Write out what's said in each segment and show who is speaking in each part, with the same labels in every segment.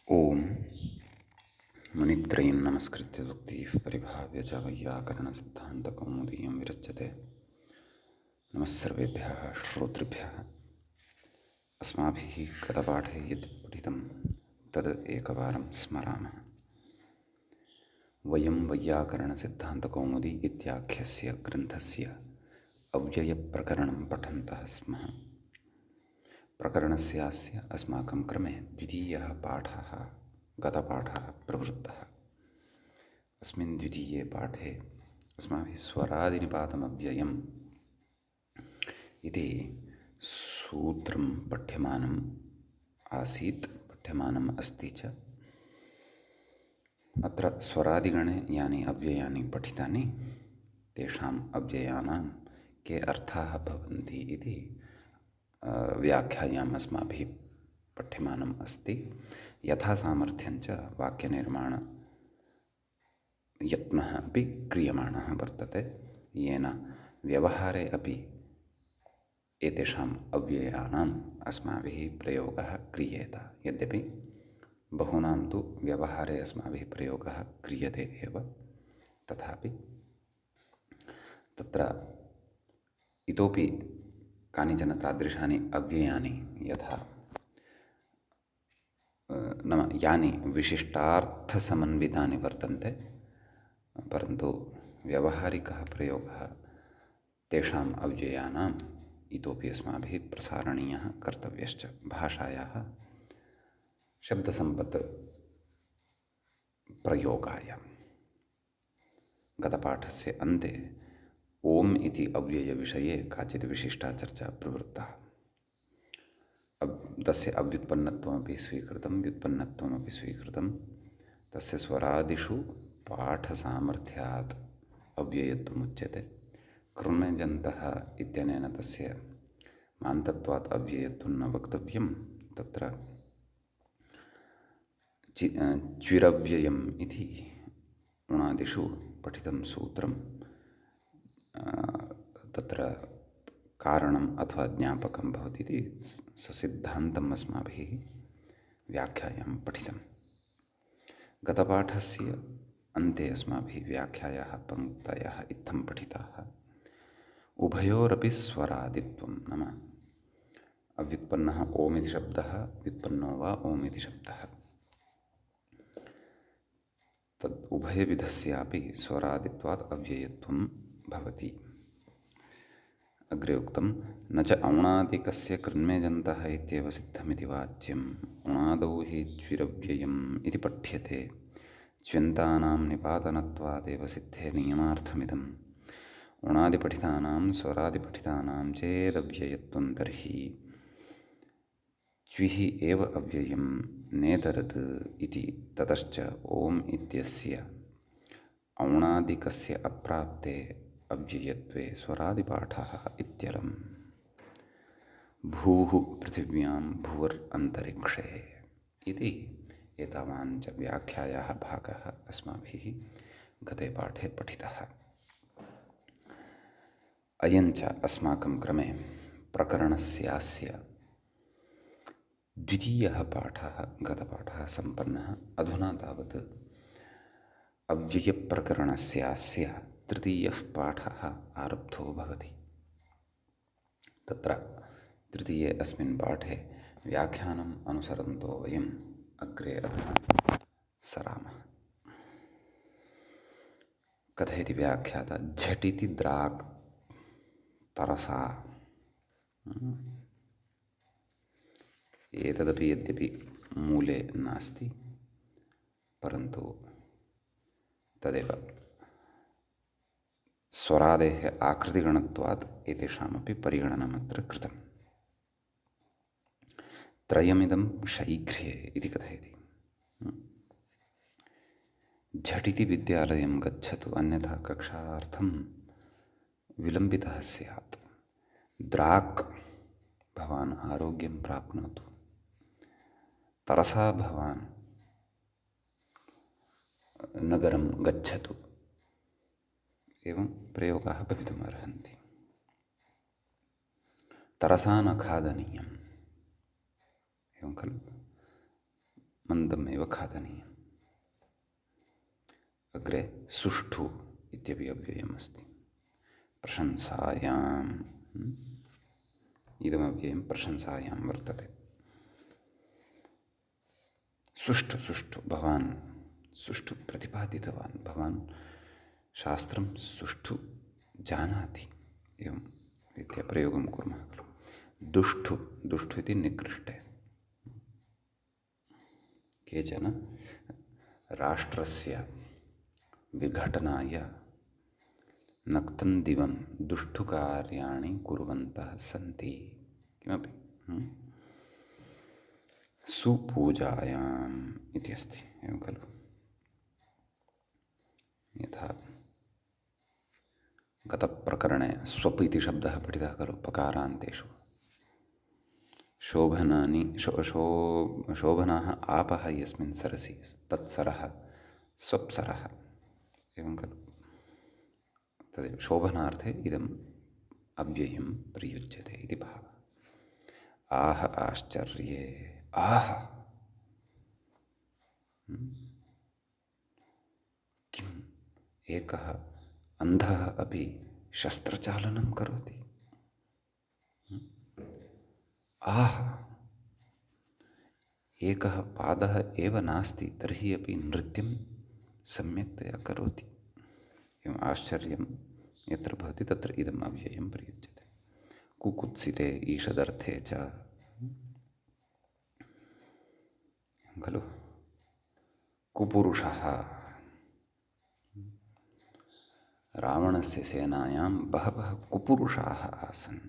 Speaker 1: ओम मुनित्रयं नमस्कृत्य उक्तिः परिभाव्य च वैयाकरणसिद्धान्तकौमुदीयं विरच्यते। नमः सर्वेभ्यः श्रोतृभ्यः। अस्माभिः गतपाठे यत् पठितं तद् एकवारं स्मरामः। वयं वैयाकरणसिद्धान्तकौमुदी इत्याख्यस्य ग्रन्थस्य अव्ययप्रकरणं पठन्तः स्मः। प्रकरणस्यास्य अस्माकं क्रमे द्वितीयः पाठः गतपाठः प्रवृत्तः। अस्मिन् द्वितीये पाठे अस्माभिः स्वरादिनिपातमव्ययम् इति सूत्रं पठ्यमानम् आसीत्, पठ्यमानम् अस्ति च। अत्र स्वरादिगणे यानि अव्ययानि पठितानि तेषाम् अव्ययानां के अर्थाः भवन्ति इति व्याख्यायाम् अस्माभिः पठ्यमानम् अस्ति। यथा सामर्थ्यञ्च वाक्यनिर्माणयत्नः अपि क्रियमाणः वर्तते, येन व्यवहारे अपि एतेषाम् अव्ययानाम् अस्माभिः प्रयोगः क्रियेत। यद्यपि बहूनां तु व्यवहारे अस्माभिः प्रयोगः क्रियते एव, तथापि तत्र इतोपि कानिचन तादृशानि अव्ययानि यथा नाम यानि विशिष्टार्थसमन्वितानि वर्तन्ते, परन्तु व्यावहारिकः प्रयोगः तेषाम् अव्ययानाम् इतोपि अस्माभिः प्रसारणीयः कर्तव्यश्च। भाषायाः शब्दसम्पत् प्रयोगाय गतपाठस्य अन्ते ओम् इति अव्ययविषये काचित् विशिष्टा चर्चा प्रवृत्ता। तस्य अव्युत्पन्नत्वमपि स्वीकृतं, व्युत्पन्नत्वमपि स्वीकृतं। तस्य स्वरादिषु पाठसामर्थ्यात् अव्ययत्वमुच्यते। कृण्यजन्तः इत्यनेन तस्य मान्तत्वात् अव्ययत्वं न वक्तव्यं। तत्र च्विरव्ययम् इति उणादिषु पठितं सूत्रं तत्र कारणम् अथवा ज्ञापकं भवति इति ससिद्धान्तम् अस्माभिः व्याख्यायां पठितं। गतपाठस्य अन्ते अस्माभिः व्याख्यायाः पङ्क्तयः इत्थं पठिताः। उभयोरपि स्वरादित्वं, नाम अव्युत्पन्नः ओम् इति शब्दः, व्युत्पन्नो वा ओम् इति शब्दः, तद् उभयविधस्यापि स्वरादित्वात् अव्ययत्वं भवति। अग्रे उक्तं न च औणादिकस्य कृन्मेजन्तः इत्येव सिद्धमिति वाच्यम्। उणादौ हि च्विरव्ययम् इति पठ्यते। च्व्यन्तानां निपातनत्वादेव सिद्धे नियमार्थमिदम्। उणादिपठितानां स्वरादिपठितानां चेदव्ययत्वं तर्हि च्विः एव अव्ययं नेतरत् इति। ततश्च ओम् इत्यस्य औणादिकस्य अप्राप्ते अव्ययत्वे स्वरादिपाठः इत्यलम्। भूः पृथिव्यां भुवर् अन्तरिक्षे इति एतावान् च व्याख्यायाः भागः अस्माभिः गते पाठे पठितः। अयञ्च अस्माकं क्रमे प्रकरणस्यास्य द्वितीयः पाठः गतपाठः सम्पन्नः। अधुना तावत् अव्ययप्रकरणस्यास्य तृतीयः पाठः आरब्धो भवति। तत्र तृतीये अस्मिन् पाठे व्याख्यानम् अनुसरन्तो वयम् अग्रे अधुना सरामः। कथयति व्याख्याता झटिति द्राक् तरसा। एतदपि यद्यपि मूले नास्ति, परन्तु तदेव स्वरादेः आकृतिगणत्वात् एतेषामपि परिगणनमत्र कृतम्। त्रयमिदं शैघ्र्ये इति कथयति। झटिति विद्यालयं गच्छतु, अन्यथा कक्षार्थं विलम्बितः स्यात्। द्राक् भवान् आरोग्यं प्राप्नोतु। तरसा भवान् नगरं गच्छतु। एवं प्रयोगाः भवितुमर्हन्ति। तरसा न खादनीयम्, एवं खलु। मन्दम् एव खादनीयम्। अग्रे सुष्ठु इत्यपि अव्ययम् अस्ति। प्रशंसायाम् इदमव्ययं प्रशंसायां वर्तते। सुष्ठु सुष्ठु भवान् सुष्ठु प्रतिपादितवान्, भवान् शास्त्रं सुष्ठु जानाति, एवं रीत्या प्रयोगं कुर्मः खलु। दुष्टु दुष्टु इति निकृष्टे। केचन राष्ट्रस्य विघटनाय नक्तं दिवं दुष्टुकार्याणि कुर्वन्तः सन्ति। किमपि सुपूजायाम् इति अस्ति, एवं खलु। यथा गतप्रकरणे स्वप् इति शब्दः पठितः खलु पकारान्तेषु। शोभनाः आपः यस्मिन् सरसि तत्सरः स्वप्सरः, एवं खलु। तदेव शोभनार्थे इदम् अव्ययं प्रयुज्यते इति भावः। आह आश्चर्ये, आह किम् एकः अन्धः अपि शस्त्रचालनं करोति। आह एकः पादः एव नास्ति तर्हि अपि नृत्यं सम्यक्तया करोति। एवम् आश्चर्यं यत्र भवति तत्र इदम् अव्ययं प्रयुज्यते। कुकुत्सिते ईषदर्थे च खलु। कुपुरुषः रावणस्य सेनायां बहवः कुपुरुषाः आसन्,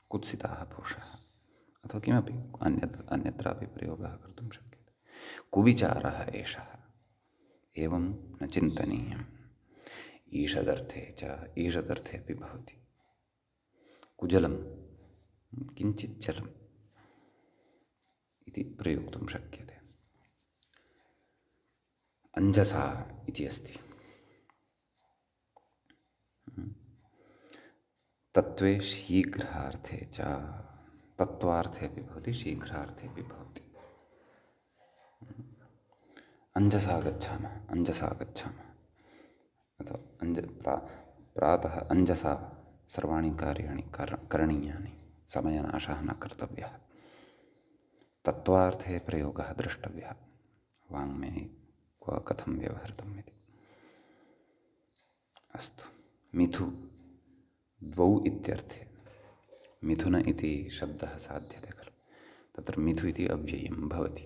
Speaker 1: कुत्सिताः पुरुषाः, अथवा किमपि अन्यत्रापि प्रयोगः कर्तुं शक्यते। कुविचारः एषः, एवं न चिन्तनीयम्। ईषदर्थे च, ईषदर्थे अपि भवति। कुजलं किञ्चित् जलम् इति प्रयोक्तुं शक्यते। अञ्जसा इति अस्ति। तत्त्वे शीघ्रार्थे च, तत्त्वार्थे अपि भवति, शीघ्रार्थे अपि भवति। अञ्जसा गच्छामः, अञ्जसा गच्छामः, अथवा प्रातः अञ्जसा सर्वाणि कार्याणि करणीयानि, समयनाशः न कर्तव्यः। तत्त्वार्थे प्रयोगः द्रष्टव्यः, वाङ्मये क्व कथं व्यवहृतम् इति। अस्तु, मिथु द्वौ इत्यर्थे। मिथुन इति शब्दः साध्यते खलु, तत्र मिथु इति अव्ययं भवति।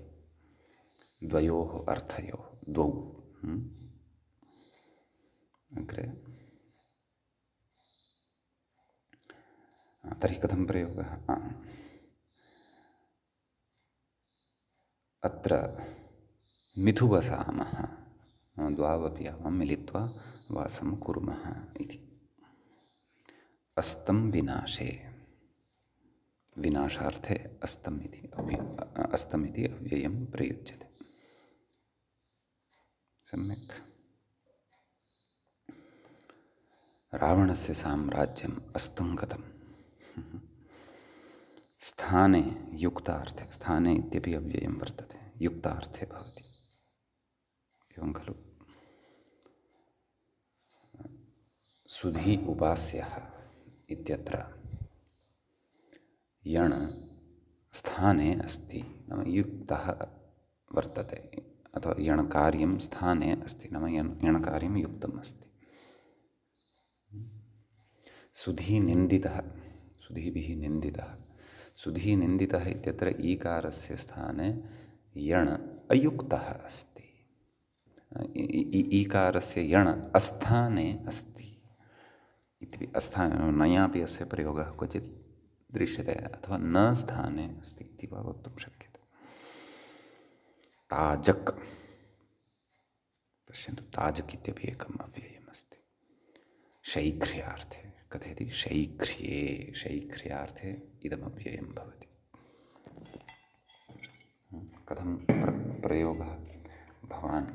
Speaker 1: द्वयोः अर्थयोः, द्वौ। अग्रे तर्हि कथं प्रयोगः? अत्र मिथु वसामः, द्वावपि आवां मिलित्वा वासं कुर्मः इति। अस्तं विनाशे, विनाशार्थे अस्तम् इति अव्ययं प्रयुज्यते। सम्यक्। रावणस्य साम्राज्यम् अस्तं गतम्। स्थाने युक्तार्थे, स्थाने इत्यपि अव्ययं वर्तते, युक्तार्थे भवति, एवं खलु। सुधी उपास्यः इत्यत्र यण् स्थाने अस्ति, नाम युक्तः वर्तते, अथवा यणकार्यं स्थाने अस्ति, नाम यणकार्यं युक्तम् अस्ति। सुधी निन्दितः, सुधीभिः निन्दितः, सुधी निन्दितः इत्यत्र ईकारस्य स्थाने यण् अयुक्तः अस्ति। ईकारस्य यण् अस्थाने अस्ति इति, अस्थाने नयापि अस्य प्रयोगः क्वचित् दृश्यते, अथवा न स्थाने अस्ति इति वा वक्तुं शक्यते। ताजक्, पश्यन्तु, ताजक् इत्यपि एकम् अव्ययम् अस्ति। शैघ्र्यार्थे कथयति, शैघ्र्ये, शैघ्र्यार्थे इदमव्ययं भवति। कथं प्रयोगः? भवान्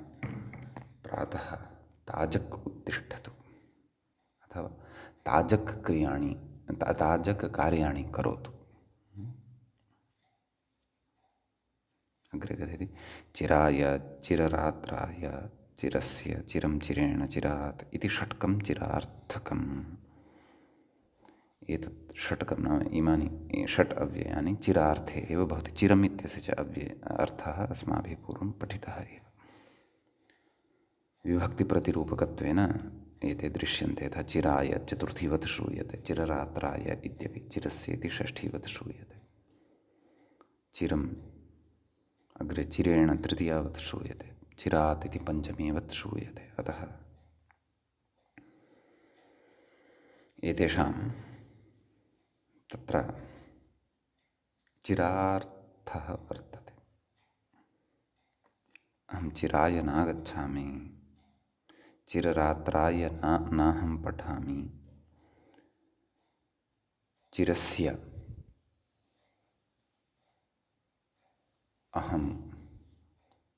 Speaker 1: प्रातः ताजक् उत्तिष्ठतु, अथवा ताजक् क्रियाणि, ताजक् कार्याणि करोतु। अग्रे कथयति चिराय चिररात्राय चिरस्य चिरं चिरेण चिरात् इति षट्कं चिरार्थकम्। एतत् षट्कं नाम इमानि षट् अव्ययानि चिरार्थे एव भवति। चिरम् इत्यस्य च अर्थः अस्माभिः पूर्वं पठितः एव। विभक्तिप्रतिरूपकत्वेन एते दृश्यन्ते। यथा चिराय चतुर्थीवत् श्रूयते, चिररात्राय इत्यपि चिरस्य इति षष्ठीवत् श्रूयते, चिरम् अग्रे चिरेण तृतीयावत् श्रूयते, चिरात् इति पञ्चमीवत् श्रूयते। अतः एतेषां तत्र चिरार्थः वर्तते। अहं चिराय नागच्छामि, चिररात्राय नाहं पठामि, चिरस्य अहं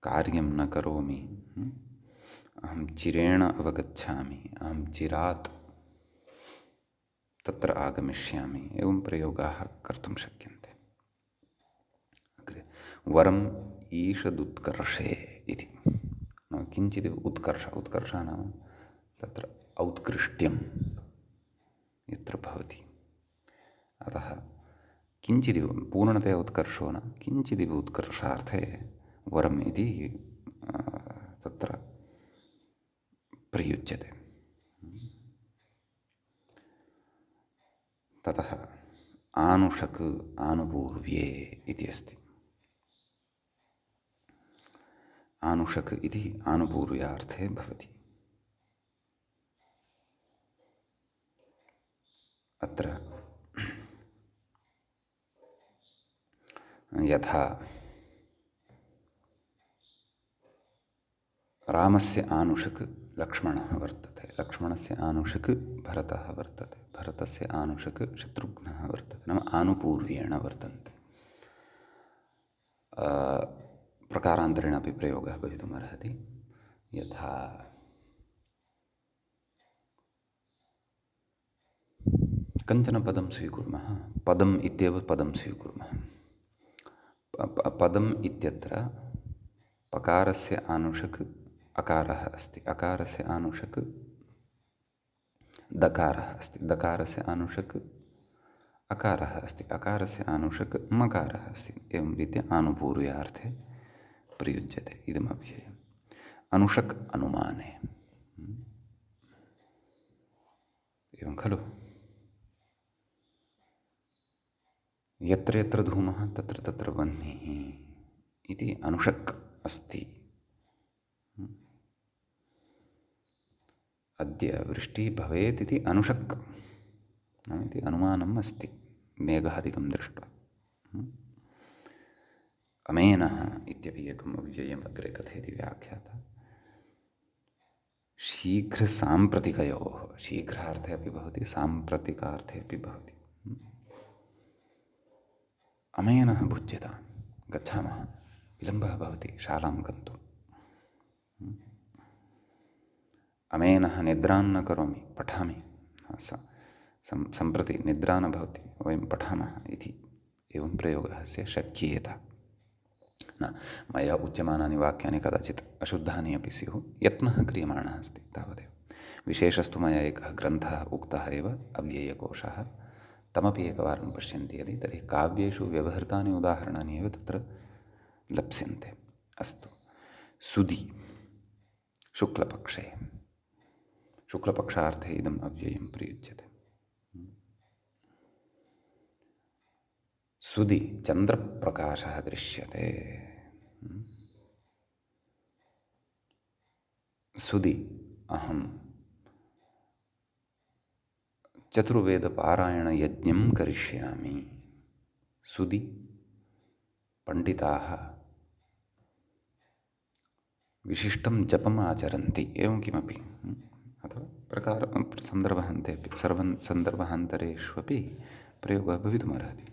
Speaker 1: कार्यं न करोमि, अहं चिरेण अवगच्छामि, अहं चिरात् तत्र आगमिष्यामि। एवं प्रयोगाः कर्तुं शक्यन्ते। अग्रे वरम् ईषदुत्कर्षे इति नाम किञ्चित् उत्कर्षः नाम तत्र औत्कृष्ट्यं यत्र भवति। अतः किञ्चिदिव पूर्णतया उत्कर्षो न, किञ्चिदिव उत्कर्षार्थे वरम् इति तत्र प्रयुज्यते। ततः आनुषक् आनुपूर्व्ये इति अस्ति। आनुषक् इति आनुपूर्व्यार्थे भवति। अत्र यथा रामस्य आनुषक् लक्ष्मणः वर्तते, लक्ष्मणस्य आनुषक् भरतः वर्तते, भरतस्य आनुषक् शत्रुघ्नः वर्तते, नाम आनुपूर्व्येण वर्तन्ते। प्रकारान्तरेण अपि प्रयोगः भवितुमर्हति। यथा कञ्चन पदं स्वीकुर्मः, पदम् इत्येव पदं स्वीकुर्मः। पदम् इत्यत्र पकारस्य आनुषक् अकारः अस्ति, अकारस्य आनुषक् दकारः अस्ति, दकारस्य आनुषक् अकारः अस्ति, अकारस्य आनुषक् मकारः अस्ति। एवं रीत्या आनुपूर्व्यार्थे प्रयुज्यते इदमव्ययम्। अनुषक् अनुमाने एवं खलु। यत्र यत्र धूमः तत्र तत्र वह्निः इति अनुषक् अस्ति। अद्य वृष्टिः भवेत् इति अनुषक् इति अनुमानम् अस्ति मेघादिकं दृष्ट्वा। अमेनः इत्यपि एकम् अव्ययम् अग्रे कथयति व्याख्याता। शीघ्रसाम्प्रतिकयोः, शीघ्रार्थे अपि भवति, साम्प्रतिकार्थे अपि भवति। अमेनः भुज्यतां, गच्छामः, विलम्बः भवति शालां गन्तुम्। अमेनः निद्रां न करोमि, पठामि, सम्प्रति निद्रा न भवति, वयं पठामः इति एवं प्रयोगः अस्य शक्येत। न मया उच्यमानानि वाक्यानि कदाचित् अशुद्धानि अपि स्युः, यत्नः क्रियमाणः अस्ति तावदेव। विशेषस्तु मया एकः ग्रन्थः उक्तः एव, अव्ययकोशः, तमपि एकवारं पश्यन्ति यदि तर्हि काव्येषु व्यवहृतानि उदाहरणानि एव तत्र लप्स्यन्ते। अस्तु, सुदि शुक्लपक्षे, शुक्लपक्षार्थे इदम् अव्ययं प्रयुज्यते। सुदि चन्द्रप्रकाशः दृश्यते। सुदि अहं चतुर्वेदपारायणयज्ञं करिष्यामि। सुदि पण्डिताः विशिष्टं जपम् आचरन्ति, एवं किमपि अथवा सन्दर्भान्तेपि सन्दर्भान्तरेष्वपि प्रयोगः भवितुमर्हति।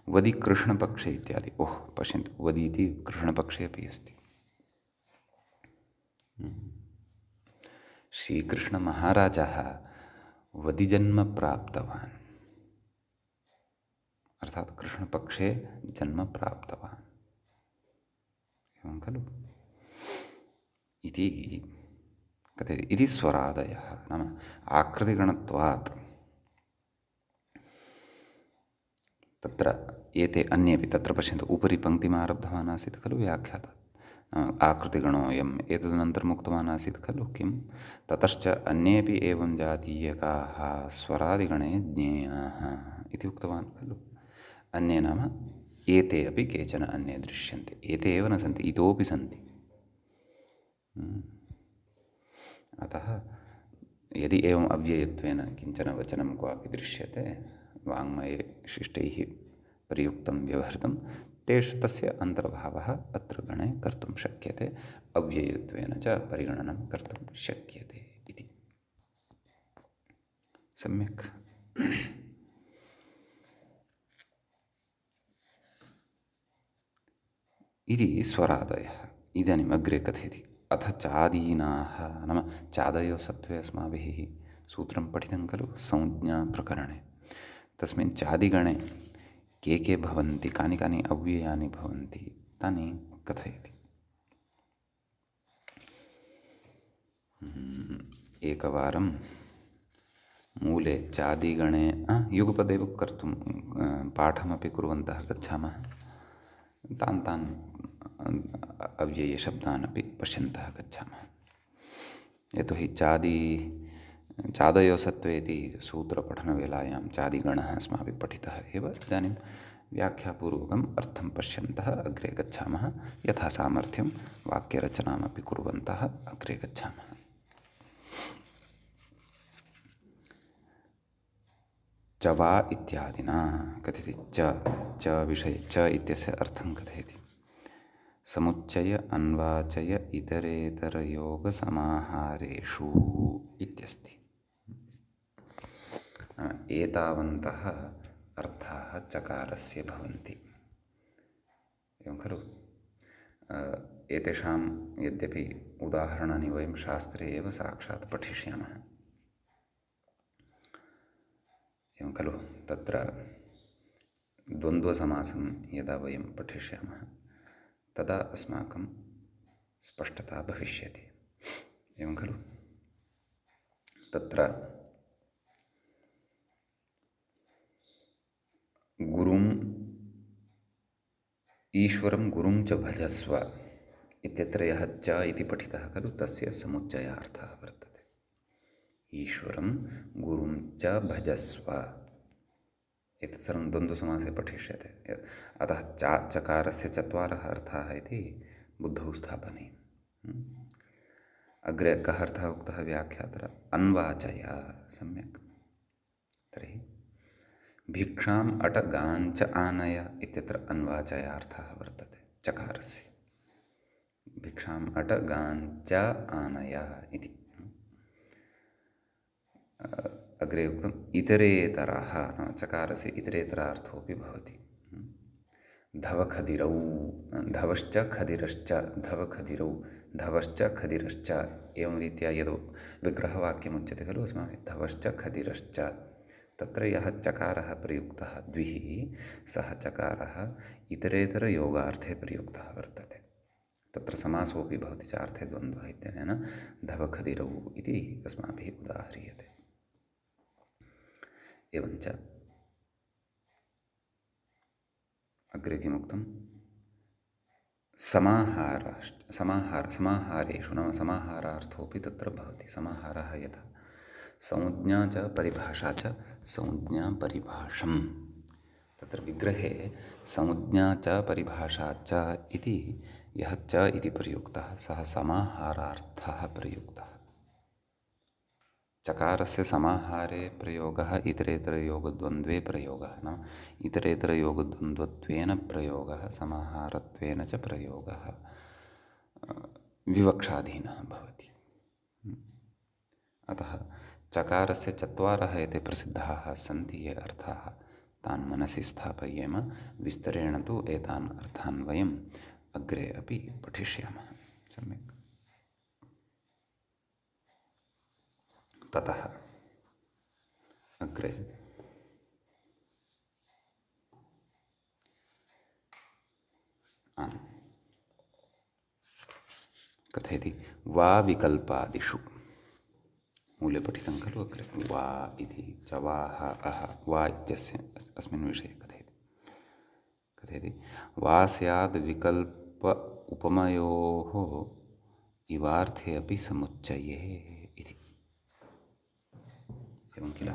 Speaker 1: वदि कृष्णपक्षे इत्यादि। ओह् पश्यन्तु, वदि इति कृष्णपक्षे अपि अस्ति। श्रीकृष्णमहाराजः वदिजन्म प्राप्तवान्, अर्थात् कृष्णपक्षे जन्म प्राप्तवान्। एवं खलु इति कथयति। इति स्वरादयः नाम आकृतिगणत्वात् तत्र एते अन्येपि तत्र पश्यन्तु उपरि पङ्क्तिम् आरब्धवान् आसीत् खलु व्याख्यातात् आकृतिगणोऽयम् एतदनन्तरम् उक्तवान् आसीत् खलु किं ततश्च अन्येपि एवं जातीयकाः स्वरादिगणे ज्ञेयाः इति उक्तवान् खलु। अन्ये नाम एते अपि केचन अन्ये दृश्यन्ते, एते एव न सन्ति, इतोपि सन्ति। अतः यदि एवम् अव्ययत्वेन किञ्चन वचनं क्वापि दृश्यते वाङ्मये शिष्टैः प्रयुक्तं व्यवहृतं तस्य अन्तर्भावः अत्र गणे कर्तुं शक्यते, अव्ययत्वेन च परिगणनं कर्तुं शक्यते इति। सम्यक्। इति स्वरादयः। इदानीम् अग्रे कथयति अथ चादीनाः नाम चादयो सत्त्वे अस्माभिः सूत्रं पठितं खलु संज्ञाप्रकरणे। तस्मिन् चादिगणे के भवन्ति, कानि कानि अव्ययानि भवन्ति तानि कथयति। एकवारं मूले चादिगणे युगपदेव कर्तुं पाठमपि कुर्वन्तः गच्छामः। तान् अव्ययशब्दान् अपि पश्यन्तः गच्छामः। यतोहि चादयो सत्त्वे इति सूत्रपठनवेलायां चादिगणः अस्माभिः पठितः एव। इदानीं व्याख्यापूर्वकम् अर्थं पश्यन्तः अग्रे गच्छामः, यथा सामर्थ्यं वाक्यरचनामपि कुर्वन्तः अग्रे गच्छामः। च वा इत्यादिना कथयति। च विषये च इत्यस्य अर्थं कथयति। समुच्चय अन्वाचय इतरेतरयोगसमाहारेषु इत्यस्ति। एतावन्तः अर्थाः चकारस्य भवन्ति, एवं खलु। एतेषां यद्यपि उदाहरणानि वयं शास्त्रे एव साक्षात् पठिष्यामः, एवं खलु। तत्र द्वन्द्वसमासं यदा वयं पठिष्यामः तदा अस्माकं स्पष्टता भविष्यति, एवं खलु। तत्र गुरुं ईश्वरं गुरुं च भजस्व इत्यत्र यः च इति पठितः खलु तस्य समुच्चयार्थः वर्तते। ईश्वरं गुरुं च भजस्व एतत् सर्वं द्वन्द्वसमासे पठिष्यते। अतः चकारस्य चत्वारः अर्थाः इति बुद्धौ स्थापनीयम्। अग्रे कः अर्थः उक्तः व्याख्यातः अन्वाचय। सम्यक्। तर्हि भिक्षाम् अट गाञ्च आनय इत्यत्र अन्वाचयार्थः वर्तते चकारस्य। भिक्षाम् अट गाञ्च आनय इति। अग्रे उक्तम् इतरेतरः चकारस्य इतरेतरार्थोऽपि भवति। धवखदिरौ धवश्च खदिरश्च धवखदिरौ धवश्च खदिरश्च एवं रीत्या यद् विग्रहवाक्यमुच्यते खलु अस्माभिः धवश्च खदिरश्च तत्र यः चकारः प्रयुक्तः द्विः सः चकारः इतरेतरयोगार्थे प्रयुक्तः वर्तते। तत्र समासोऽपि भवति चार्थे द्वन्द्वः इत्यनेन धवखदिरौ इति अस्माभिः उदाह्रियते। एवञ्च अग्रे किमुक्तं समाहारेषु नाम समाहारार्थोऽपि तत्र भवति। समाहारः यथा संज्ञा च परिभाषा च संज्ञा परिभाषम्। तत्र विग्रहे संज्ञा च परिभाषा च इति यः च इति प्रयुक्तः सः समाहारार्थः प्रयुक्तः। चकारस्य समाहारे प्रयोगः इतरेतरयोगद्वन्द्वे प्रयोगः नाम इतरेतरयोगद्वन्द्वत्वेन प्रयोगः समाहारत्वेन च प्रयोगः विवक्षाधीनः भवति। अतः चकारस्य चत्वारः एते प्रसिद्धाः सन्ति ये अर्थाः तान् मनसि स्थापयेम। विस्तरेण तु एतान् अर्थान् वयम् अग्रे अपि पठिष्यामः। सम्यक्। ततः अग्रे कथयति वा विकल्पादिषु। मूले पठितं खलु अग्रे वा इति च वाः अह वा इत्यस्य अस्मिन् विषये कथयति वा स्याद् विकल्प उपमयोः इवार्थे अपि समुच्चये इति। एवं किल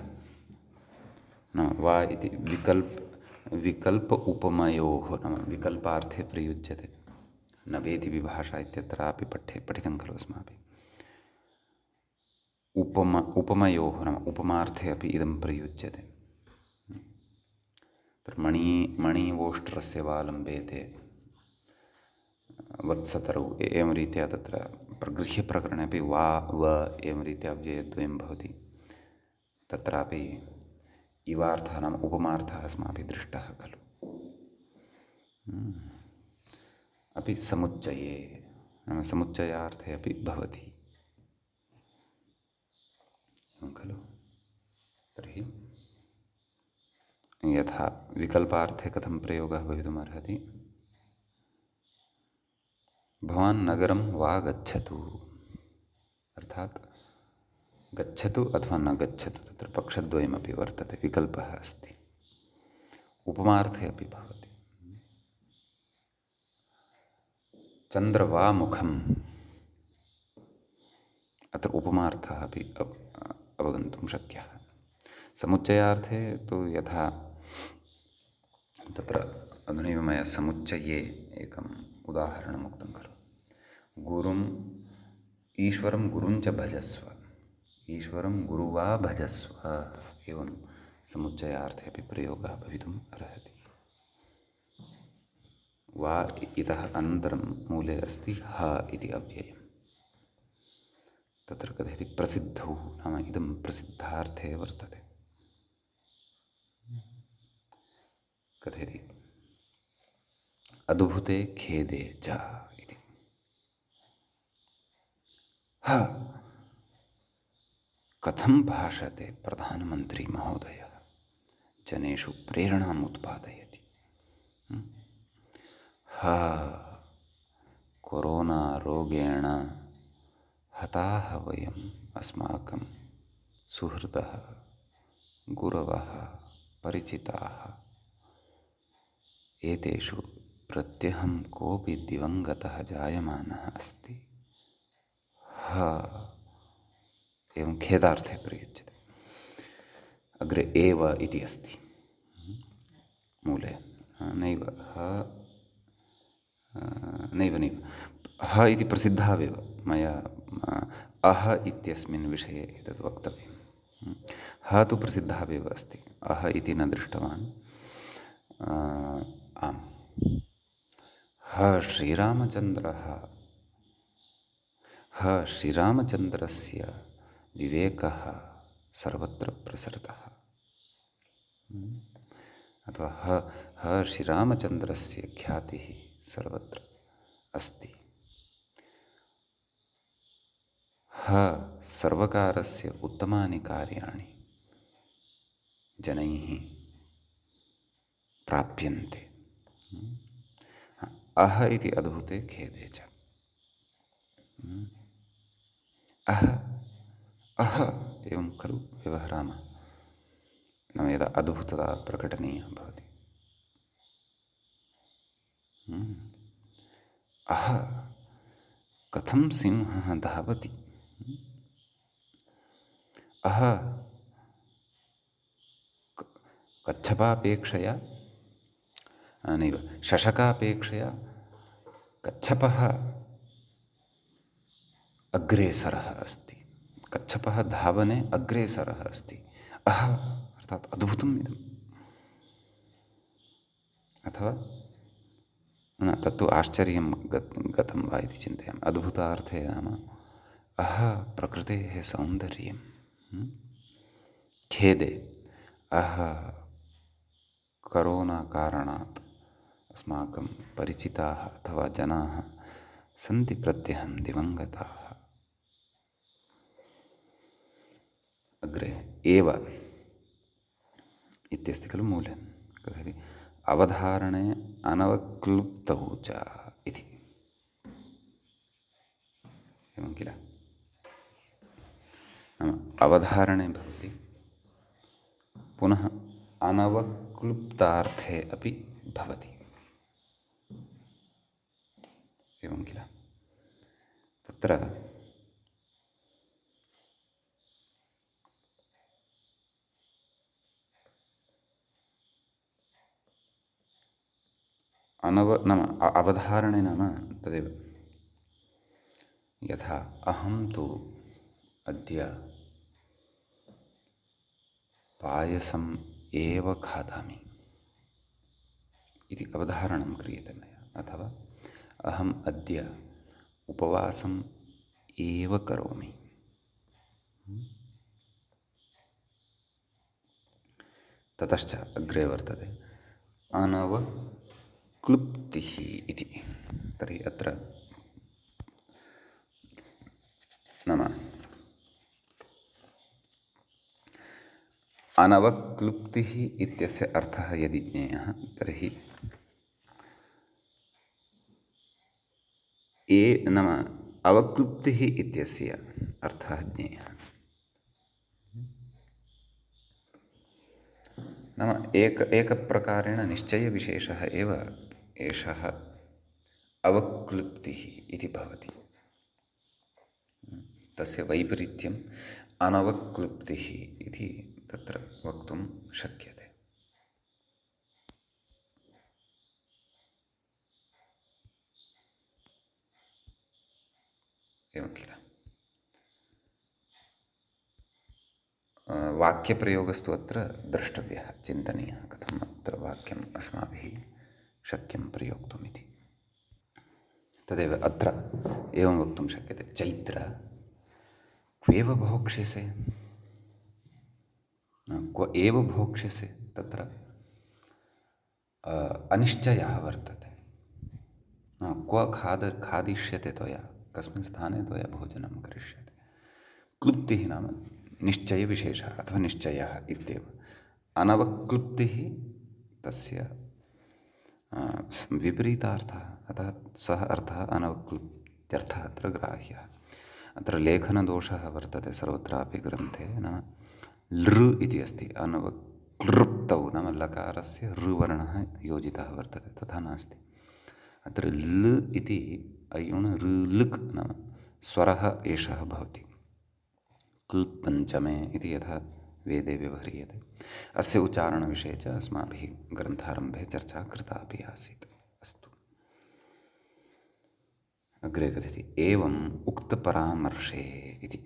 Speaker 1: न वा इति विकल्प उपमयोः नाम विकल्पार्थे प्रयुज्यते। न वेति विभाषा इत्यत्रापि पठितं खलु अस्माभिः। उपमयोः नाम उपमार्थे अपि इदं प्रयुज्यते। तत्र मणिवोष्ट्रस्य वा लम्बेते वत्सतरौ एवं रीत्या तत्र प्रगृह्यप्रकरणे अपि वा व एवं रीत्या व्ययद्वयं भवति। तत्रापि इवार्थः नाम उपमार्थः अस्माभिः दृष्टः खलु। अपि समुच्चये नाम समुच्चयार्थे अपि भवति एवं खलु। तर्हि यथा विकल्पार्थे कथं प्रयोगः भवितुमर्हति। भवान् नगरं वा गच्छतु, अर्थात् गच्छतु अथवा न गच्छतु, तत्र पक्षद्वयमपि वर्तते, विकल्पः अस्ति। उपमार्थे अपि भवति। चन्द्र वा मुखम्, अत्र उपमार्थः अपि अवगन्तुं शक्यः। समुच्चयार्थे तु यथा तत्र अधुनैव मया समुच्चये एकम् उदाहरणम् उक्तं खलु। ईश्वरं गुरुं च भजस्व, ईश्वरं गुरुवा भजस्व, एवं समुच्चयार्थे अपि प्रयोगः भवितुम् अर्हति। वा इतः अनन्तरं मूले अस्ति ह इति अव्ययम्। तत्र कथयति प्रसिद्धौ नाम इदं प्रसिद्धार्थे वर्तते। कथयति अद्भुते खेदे च इति। ह कथं भाषते प्रधानमन्त्री महोदयः, जनेषु प्रेरणाम् उत्पादयति। ह कोरोना रोगेण हताः वयम् अस्माकं सुहृदः गुरवः परिचिताः, एतेषु प्रत्यहं कोऽपि दिवङ्गतः जायमानः अस्ति। एवं खेदार्थे प्रयुज्यते। अग्रे एव इति अस्ति मूले। नैव ह इति प्रसिद्धावेव मया अह इत्यस्मिन् विषये एतद् वक्तव्यम्। ह तु प्रसिद्धावेव अस्ति, अह इति न दृष्टवान्। आम्, ह श्रीरामचन्द्रस्य विवेकः सर्वत्र प्रसृतः, अथवा ह श्रीरामचन्द्रस्य ख्यातिः सर्वत्र अस्ति। ह सर्वकारस्य उत्तमानि कार्याणि जनैः प्राप्यन्ते। अह इति अद्भुते खेदे च। अह एवं खलु व्यवहरामः, नाम यदा अद्भुतता प्रकटनीया भवति। अह कथं सिंहः धावति, अह कच्छपापेक्षया नैव शशकापेक्षया कच्छपः अग्रेसरः अस्ति, कच्छपः धावने अग्रेसरः अस्ति। अह अर्थात् अद्भुतम् इदम्। अथवा न तत्तु आश्चर्यं गतं वा इति चिन्तयामि। अद्भुतार्थे नाम अह प्रकृतेः सौन्दर्यं खेदे, अह करोना कारणात् अस्माकं परिचिताः अथवा जनाः सन्ति प्रत्यहं दिवङ्गताः। अग्रे एव इत्यस्ति खलु मूले। कथयति अवधारणे अनवक्लुप्तौ च इति। एवं किल। नाम अवधारणे भवति, पुनः अनवक्लुप्तार्थे अपि भवति, एवं किल। तत्र नाम अवधारणे नाम तदेव, यथा अहं तु अद्य पायसम् एव खादामि इति अवधारणं क्रियते मया, अथवा अहम् अद्य उपवासम् एव करोमि। ततश्च अग्रे वर्तते अनवक्लुप्तिः इति। तर्हि अत्र नाम अनवक्लुप्तिः इत्यस्य अर्थः यदि ज्ञेयः तर्हि नाम अवक्लुप्तिः इत्यस्य अर्थः ज्ञेयः। नाम एकप्रकारेण निश्चयविशेषः एव एषः अवक्लुप्तिः इति भवति। तस्य वैपरीत्यम् अनवक्लुप्तिः इति तत्र वक्तुं शक्यते। एवं किल। वाक्यप्रयोगस्तु अत्र द्रष्टव्यः, चिन्तनीयः, कथम् अत्र वाक्यम् अस्माभिः शक्यं प्रयोक्तुमिति। तदेव अत्र एवं वक्तुं शक्यते, चैत्र क्वेव भोक्ष्यसे, क्व एव भोक्ष्यसे, तत्र अनिश्चयः वर्तते। क्व खादिष्यते त्वया, कस्मिन् स्थाने त्वया भोजनं करिष्यते। क्लुप्तिः नाम निश्चयविशेषः अथवा निश्चयः इत्येव। अनवक्लुप्तिः तस्य विपरीतार्थः, अतः सः अर्थः अनवक्लुप्त्यर्थः अत्र ग्राह्यः। अत्र लेखनदोषः वर्तते सर्वत्रापि ग्रन्थे, नाम लृ इति अस्ति, अनवक्लृप्तौ नाम लकारस्य ऋवर्णः योजितः वर्तते, तथा नास्ति। अत्र लृ इति अयुण ऋलृक् नाम स्वरः एषः भवति। क्ल् पञ्चमे इति यथा वेदे व्यवह्रियते। अस्य उच्चारणविषये च अस्माभिः ग्रन्थारम्भे चर्चा कृता अपि आसीत्। अस्तु, अग्रे कथयति एवम् उक्तपरामर्शे इति।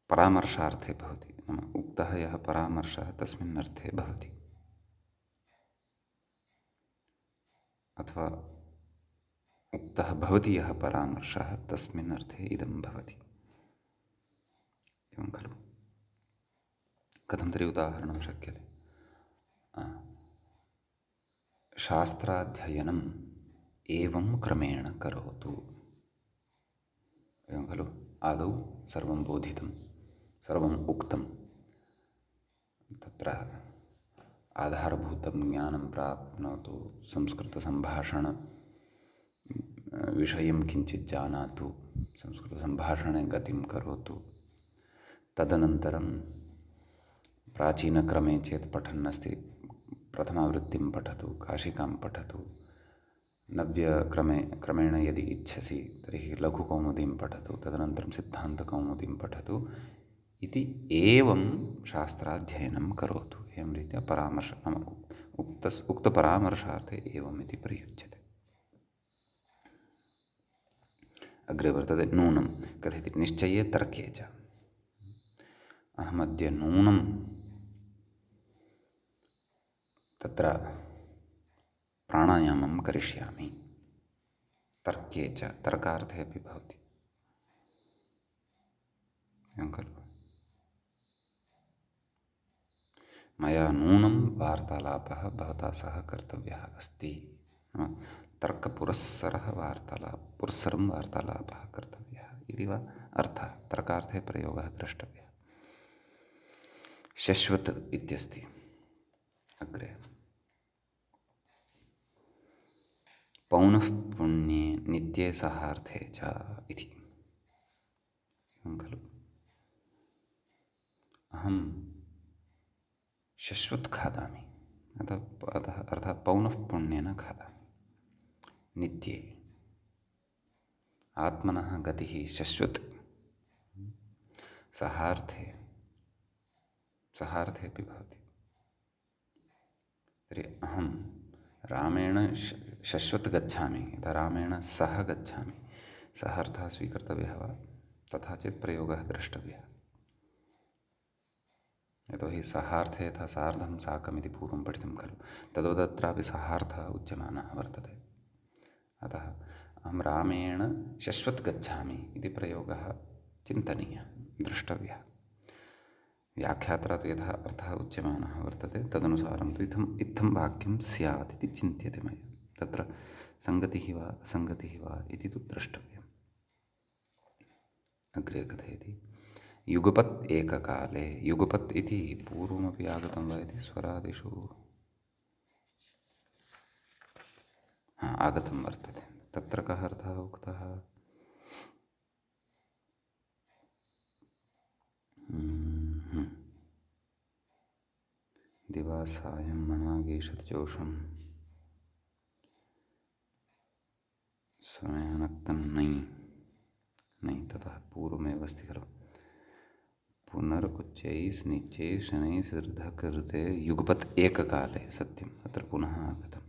Speaker 1: परामर्शार्थे भवति, नाम उक्तः यः परामर्शः तस्मिन् अर्थे भवति, अथवा उक्तः भवति यः परामर्शः तस्मिन् अर्थे इदं भवति, एवं खलु। कथं तर्हि उदाहरणं शक्यते? शास्त्राध्ययनम् एवं क्रमेण करोतु, एवं खलु। आदौ सर्वं बोधितं, सर्वम् उक्तं, तत्र आधारभूतं ज्ञानं प्राप्नोतु, संस्कृतसम्भाषणविषयं किञ्चित् जानातु, संस्कृतसम्भाषणे गतिं करोतु। तदनन्तरं प्राचीनक्रमे चेत् पठन्नस्ति प्रथमावृत्तिं पठतु, काशिकां पठतु। क्रमेण यदि इच्छसि तर्हि लघुकौमुदीं पठतु, तदनन्तरं सिद्धान्तकौमुदीं पठतु इति एवं शास्त्राध्ययनं करोतु। एवं रीत्या परामर्शः नाम उक्तपरामर्शार्थे एवम् इति प्रयुज्यते। अग्रे वर्तते नूनं, कथयति निश्चये तर्के च। अहमद्य नूनं तत्र प्राणायामं करिष्यामि, तर्के च, तर्कार्थे अपि भवति, एवं खलु। मया नूनं वार्तालापः भवता सह कर्तव्यः अस्ति, तर्कपुरस्सरः पुरस्सरं वार्तालापः कर्तव्यः इति वा अर्थः। तर्कार्थे प्रयोगः द्रष्टव्यः। शश्वत् इत्यस्ति अग्रे। पौनः पुण्ये नित्ये सहार्थे च इति। एवं खलु अहं शश्वत् खादामि, अर्थात् पौनः पुण्येन खादामि। नित्ये आत्मनः गतिः शश्वत्, सहार्थे अपि भवति। तर्हि अहं रामेण शश्वत् गच्छामि, यथा रामेण सह गच्छामि, सः अर्थः स्वीकर्तव्यः वा, तथा चेत् प्रयोगः द्रष्टव्यः। यतोहि सहार्थे यथा सार्धं साकमिति पूर्वं पठितं खलु, तद्वदत्रापि सहार्थः उच्यमानः वर्तते। अतः अहं रामेण शश्वत् गच्छामि इति प्रयोगः चिन्तनीयः, द्रष्टव्यः। व्याख्यात्रात् यथा अर्थः उच्यमानः वर्तते तदनुसारं तु इत्थं वाक्यं स्यात् इति चिन्त्यते मया। तत्र सङ्गतिः वा असङ्गतिः वा इति तु द्रष्टव्यम्। अग्रे कथयति युगपत् एककाले। युगपत् इति पूर्वमपि आगतं वा इति स्वरादिषु आगतं वर्तते। तत्र कः अर्थः उक्तः? दिवा सायं मनागीषत् जोषं नहीं ततः पूर्वमेव अस्ति खलु। पुनरुच्चैः निच्चैः शनैः सिर्धकृते युगपत् एककाले। सत्यम्, अत्र पुनः आगतं।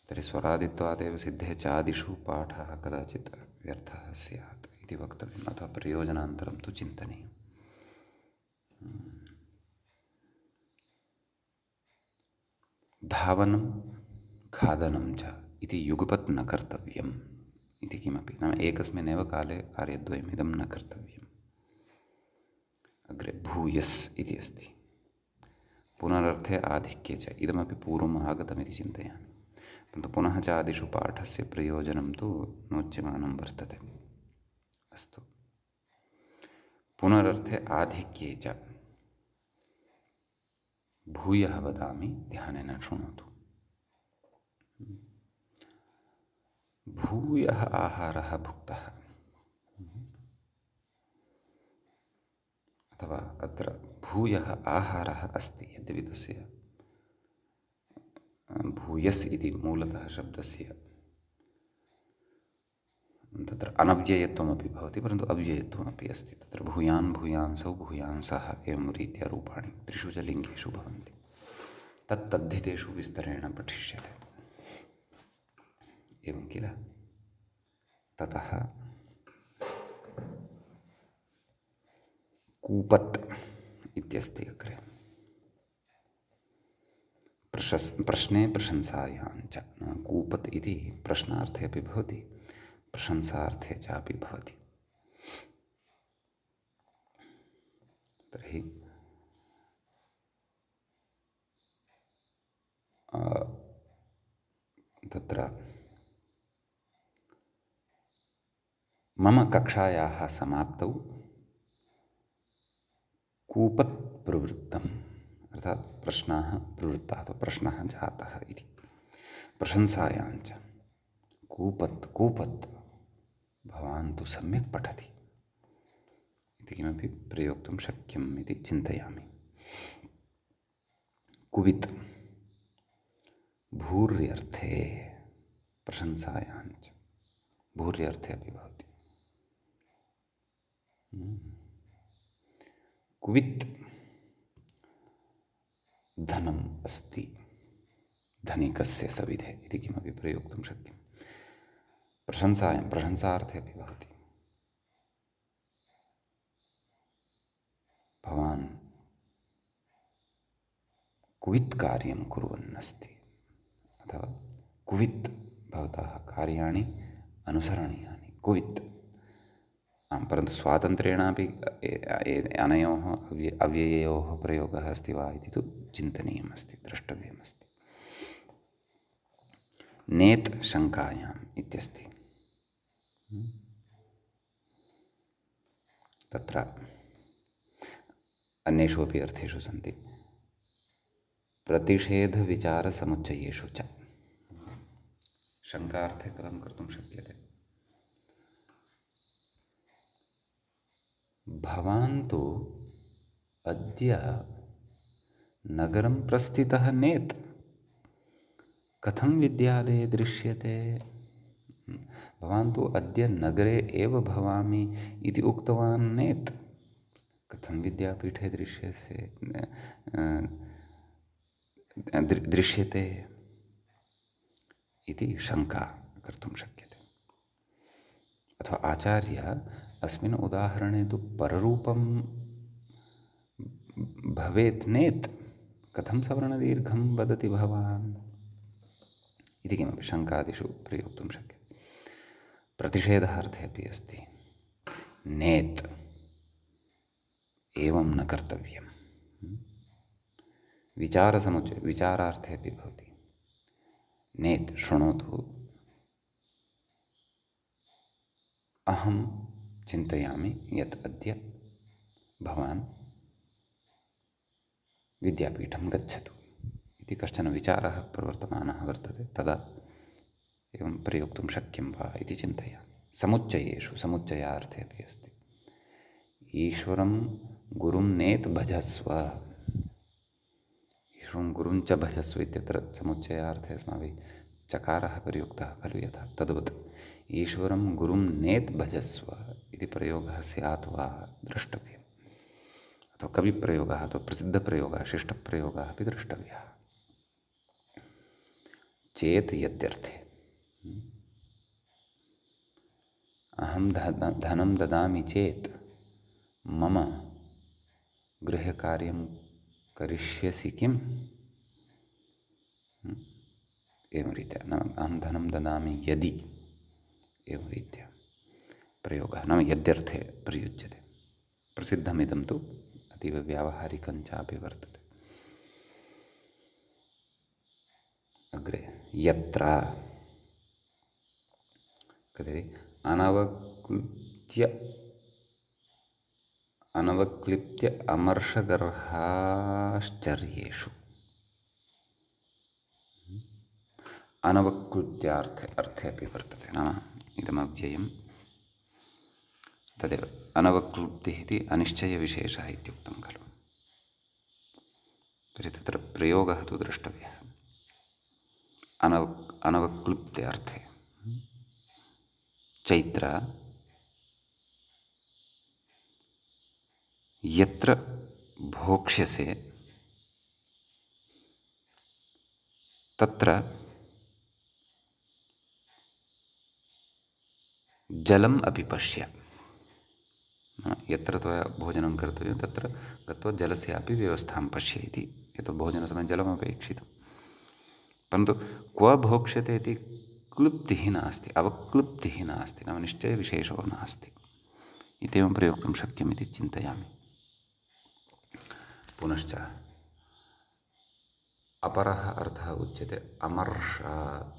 Speaker 1: तर्हि स्वरादित्वादेव सिद्धे चादिषु पाठः कदाचित् व्यर्थः स्यात् इति वक्तव्यम्, अथवा प्रयोजनान्तरं तु चिन्तनीयम्। धावनं खादनं च इति युगपत् न कर्तव्यम् इति किमपि, नाम एकस्मिन्नेव काले कार्यद्वयमिदं न कर्तव्यम्। अग्रे भूयस् इति अस्ति, पुनरर्थे आधिक्ये च, इदमपि पूर्वम् आगतमिति चिन्तयामि, परन्तु पुनः च आदिषु पाठस्य प्रयोजनं तु नोच्यमानं वर्तते। अस्तु, पुनरर्थे आधिक्ये च भूयः वदामि, ध्यानेन शृणोतु। भूयः आहारः भुक्तः, अथवा अत्र भूयः आहारः अस्ति, यद्यपि तस्य भूयस् इति मूलतः शब्दस्य तत्र अनव्ययत्वमपि भवति, परन्तु अव्ययत्वमपि अस्ति। तत्र भूयान् भूयांसौ भूयांसः एवं रीत्या रूपाणि त्रिषु च लिङ्गेषु भवन्ति। तत्तद्धितेषु विस्तरेण पठिष्यते। एवं किल। ततः कूपत् इत्यस्ति अग्रे। प्रश्ने प्रशंसायां च, कूपत् इति प्रश्नार्थे अपि भवति, प्रशंसार्थे चापि भवति। तर्हि तत्र मम कक्षायाः समाप्तौ कूपत् प्रवृत्तम्, अर्थात् प्रश्नाः प्रवृत्ताः अथवा प्रश्नः जातः इति। प्रशंसायाञ्च कूपत् भवान् तु सम्यक् पठति इति किमपि प्रयोक्तुं शक्यम् इति चिन्तयामि। कुवित् भूर्यर्थे, प्रशंसायाञ्च भूर्यर्थे अपि भवति। कुवित् धनम् अस्ति, धनिकस्य सविधे इति किमपि प्रयोक्तुं शक्यं। प्रशंसायां प्रशंसार्थे अपि भवति। भवान् कुवित् कार्यं कुर्वन् अस्ति, अथवा कुवित् भवतः कार्याणि अनुसरणीयानि, कुवित्। परन्तु स्वातन्त्र्येणापि अनयोः अव्यययोः प्रयोगः अस्ति वा इति तु चिन्तनीयम् अस्ति, द्रष्टव्यम् अस्ति। नेत् शङ्कायाम् इत्यस्ति। तत्र अन्येषु अपि अर्थेषु सन्ति। प्रतिषेधविचारसमुच्चयेषु च शङ्कार्थे कथं कर्तुं शक्यते? भवान् तु अद्य नगरं प्रस्थितः नेत्, कथं विद्यालये दृश्यते? भवान् तु अद्य नगरे एव भवामि इति उक्तवान् नेत्, कथं विद्यापीठे दृश्यते इति शङ्का कर्तुं शक्यते। अथवा आचार्यः अस्मिन् उदाहरणे तु पररूपं भवेत् नेत्, कथं सवर्णदीर्घं वदति भवान् इति किमपि शङ्कादिषु प्रयोक्तुं शक्यते। प्रतिषेधार्थे अपि अस्ति, नेत् एवं न कर्तव्यं। विचारार्थे अपि भवति, नेत् शृणोतु, अहं चिन्तयामि यत् अद्य भवान् विद्यापीठं गच्छतु इति कश्चन विचारः प्रवर्तमानः वर्तते, तदा एवं प्रयोक्तुं शक्यं वा इति चिन्तयामि। समुच्चयार्थे अपि अस्ति, ईश्वरं गुरुं नेत् भजस्व, ईश्वरं गुरुं च भजस्व इत्यत्र समुच्चयार्थे अस्माभिः चकारः प्रयुक्तः खलु, यथा तद्वत् ईश्वरं गुरुं नेत् भजस्व इति प्रयोगः स्यात् वा द्रष्टव्यम्। अथवा कविप्रयोगः अथवा प्रसिद्धप्रयोगः शिष्टप्रयोगः अपि द्रष्टव्यः। चेत् यद्यर्थे अहं धनं ददामि चेत् मम गृहकार्यं करिष्यसि किम्? एवं रीत्या, नाम अहं धनं ददामि यदि, एवं रीत्या प्रयोगः, नाम यद्यर्थे प्रयुज्यते। प्रसिद्धमिदं तु अतीव व्यावहारिकञ्चापि वर्तते। अग्रे यत्र कथयति, अनवक्लिप्य अमर्षगर्हाश्चर्येषु। अनवक्लृत्यार्थे अपि वर्तते, नाम इदमव्ययं तदेव। अनवक्लृप्तिः इति अनिश्चयविशेषः इत्युक्तं खलु, तर्हि तत्र प्रयोगः तु द्रष्टव्यः। अनवक्लृप्त्यार्थे चैत्र यत्र भोक्ष्यसे तत्र जलम् अपि पश्य। यत्र त्वया भोजनं कर्तव्यं तत्र गत्वा जलस्यापि व्यवस्थां पश्य इति। यतो भोजनसमये जलमपेक्षितं, परन्तु क्व भोक्ष्यते इति क्लृप्तिः नास्ति, अवक्लृप्तिः नास्ति, नाम निश्चयविशेषो नास्ति। इत्येवं प्रयोक्तुं शक्यमिति चिन्तयामि। पुनश्च अपरः अर्थः उच्यते अमर्ष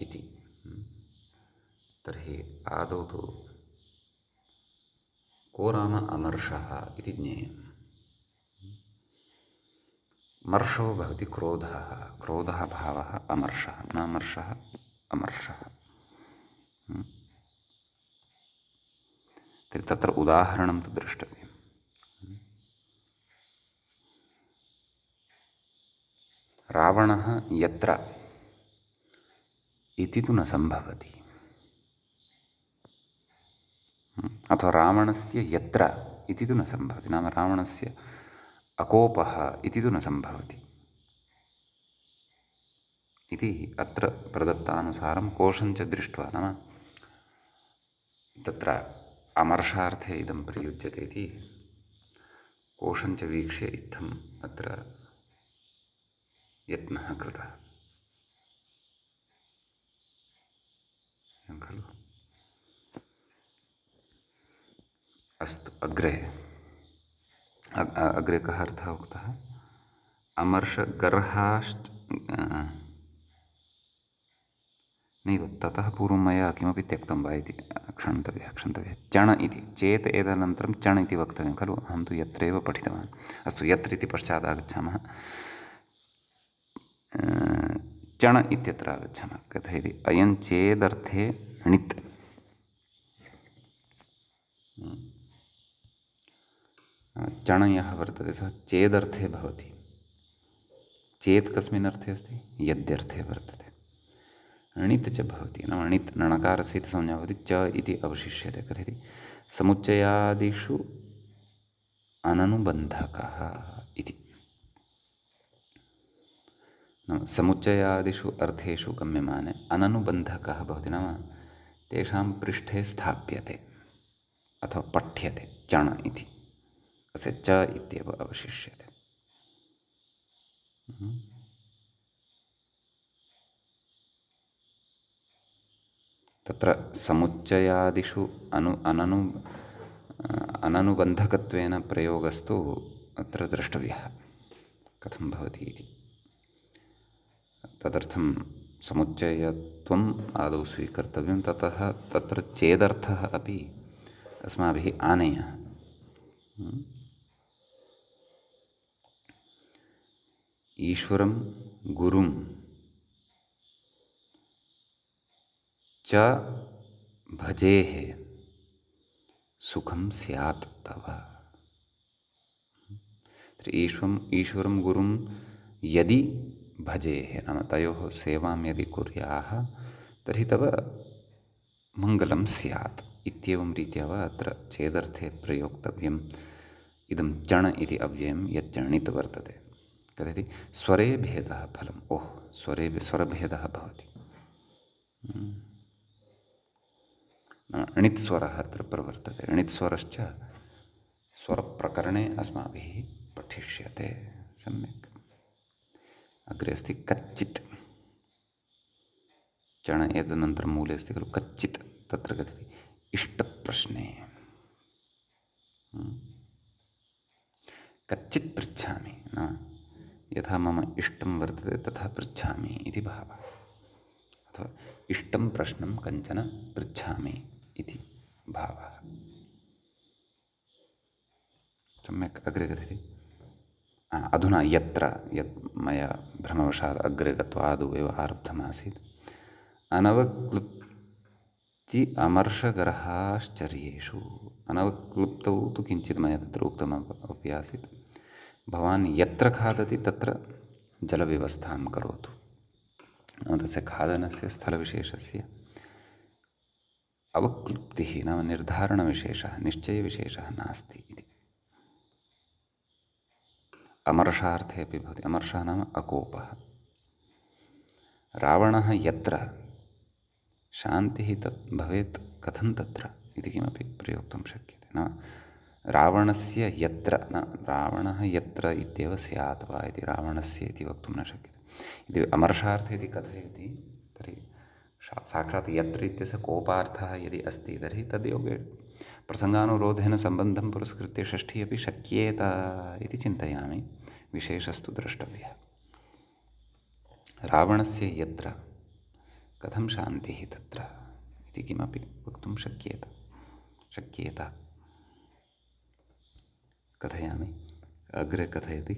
Speaker 1: इति। तर्हि आदौ तु को नाम अमर्षः इति ज्ञेयम्। मर्षो भवति क्रोधः भावः अमर्षः, न मर्षः अमर्षः। तर्हि तत्र उदाहरणं तु द्रष्टव्यम्। रावणः यत्र इति तु न सम्भवति, अथवा रावणस्य यत्र इति तु न सम्भवति, नाम रावणस्य अकोपः इति तु न सम्भवति इति अत्र प्रदत्तानुसारं कोशञ्च दृष्ट्वा, नाम तत्र अमर्षार्थे इदं प्रयुज्यते इति कोशञ्च वीक्ष्य इत्थम् अत्र यत्नः कृतः खलु। अस्तु, अग्रे कः अर्थः उक्तः? अमर्षगर्हाश्च नैव, ततः पूर्वं मया किमपि त्यक्तं वा इति क्षन्तव्यः। चण इति चेत् एतदनन्तरं चण इति वक्तव्यं खलु। अहं तु यत्रैव पठितवान्। अस्तु, यत्र इति पश्चात् आगच्छामः। चण इत्यत्र आगच्छामः। कथयति अयं चेदर्थे णित्। चण यः वर्तते सः चेदर्थे भवति। चेत् कस्मिन् अर्थे अस्ति? यद्यर्थे वर्तते। णित् च भवति, नाम णित् णकारस्य इति संज्ञा भवति, च इति अवशिष्यते। कथयति समुच्चयादिषु अननुबन्धकः इति। नाम समुच्चयादिषु अर्थेषु गम्यमाने अननुबन्धकः भवति, नाम तेषां पृष्ठे स्थाप्यते अथवा पठ्यते चण इति। अस्य च इत्येव अवशिष्यते। तत्र समुच्चयादिषु अननुबन्धकत्वेन प्रयोगस्तु अत्र द्रष्टव्यः कथं भवति इति। तदर्थं समुच्चयत्वम् आदौ स्वीकर्तव्यं, ततः तत्र चेदर्थः अपि अस्माभिः आनेयः। ईश्वरं गुरुं च भजेः सुखं स्यात् तव। ईश्वरं गुरुं यदि भजेः, नाम तयोः सेवां यदि कुर्याः तर्हि तव मङ्गलं स्यात् इत्येवं रीत्या वा अत्र चेदर्थे प्रयोक्तव्यम्। इदं चण इति अव्ययं यच्च णित् वर्तते। कथयति स्वरे भेदः फलम्। ओह्, स्वरभेदः भवति। णित् स्वरः अत्र प्रवर्तते। णित् स्वरश्च स्वरप्रकरणे अस्माभिः पठिष्यते सम्यक्। अग्रे अस्ति कच्चित्। चण एतदनन्तरं मूले अस्ति खलु कच्चित्। तत्र कथयति इष्टप्रश्ने कच्चित् पृच्छामि, न यथा मम इष्टं वर्तते तथा पृच्छामि इति भावः। अथवा इष्टं प्रश्नं कञ्चन पृच्छामि इति भावः। सम्यक्। अग्रे कथयति अधुना यत्र यत् मया भ्रमवशात् अग्रे गत्वा आदौ एव आरब्धमासीत्, अनवक्लुप्ति अमर्षगर्हाश्चर्येषु। अनवक्लुप्तौ तु किञ्चित् मया तत्र उक्तमपि आसीत्। भवान् यत्र खादति तत्र जलव्यवस्थां करोतु। तस्य खादनस्य स्थलविशेषस्य अवक्लुप्तिः नाम निर्धारणविशेषः, निश्चयविशेषः नास्ति इति। अमर्षार्थे अपि भवति। अमर्षः नाम अकोपः। रावणः यत्र शान्तिः तत् भवेत् कथं तत्र इति किमपि प्रयोक्तुं शक्यते। नाम रावणस्य यत्र, न रावणः यत्र इत्येव स्यात् वा इति रावणस्य इति वक्तुं न शक्यते। इति अमर्षार्थे इति कथयति तर्हि साक्षात् यत्र इत्यस्य कोपार्थः यदि अस्ति तर्हि तद्योगे प्रसङ्गानुरोधेन सम्बन्धं पुरस्कृत्य षष्ठी अपि शक्येत इति चिन्तयामि। विशेषस्तु द्रष्टव्यः। रावणस्य यत्र कथं शान्तिः तत्र इति किमपि वक्तुं शक्येत। कथयामि। अग्रे कथयति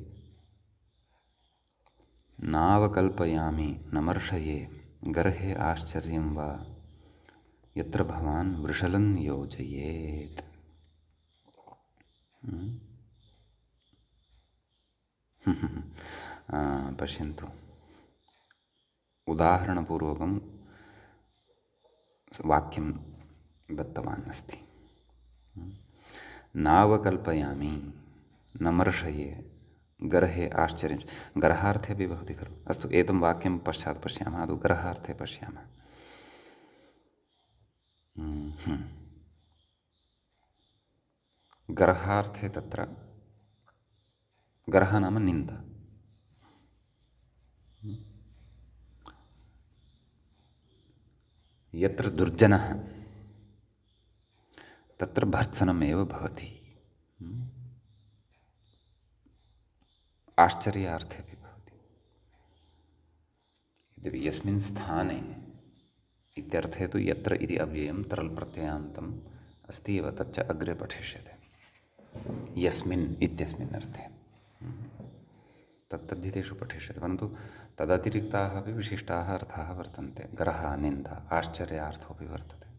Speaker 1: नावकल्पयामि नमर्षये गर्हे आश्चर्यं वा यत्र भवान् वृषलं योजयेत्। पश्यन्तु, उदाहरणपूर्वकं वाक्यं दत्तवान् अस्ति। नावकल्पयामि नमर्षये गर्हे आश्चर्यं। गर्हार्थे अपि भवति खलु। अस्तु, एतं वाक्यं पश्चात् पश्यामः। आदौ गर्हार्थे पश्यामः। गर्हार्थे तत्र गर्ह नाम निन्दा। यत्र दुर्जनः तत्र भर्त्सनमेव भवति। आश्चर्यार्थे अपि भवति। यद्यपि यस्मिन् स्थाने इत्यर्थे तु यत्र इति अव्ययं तरल् प्रत्ययान्तम् अस्ति एव, तच्च अग्रे पठिष्यते। यस्मिन् इत्यस्मिन् अर्थे तत्तद्धितेषु पठिष्यते, परन्तु तदतिरिक्ताः अपि विशिष्टाः अर्थाः वर्तन्ते। गरः, निन्दा, आश्चर्यार्थोऽपि वर्तते।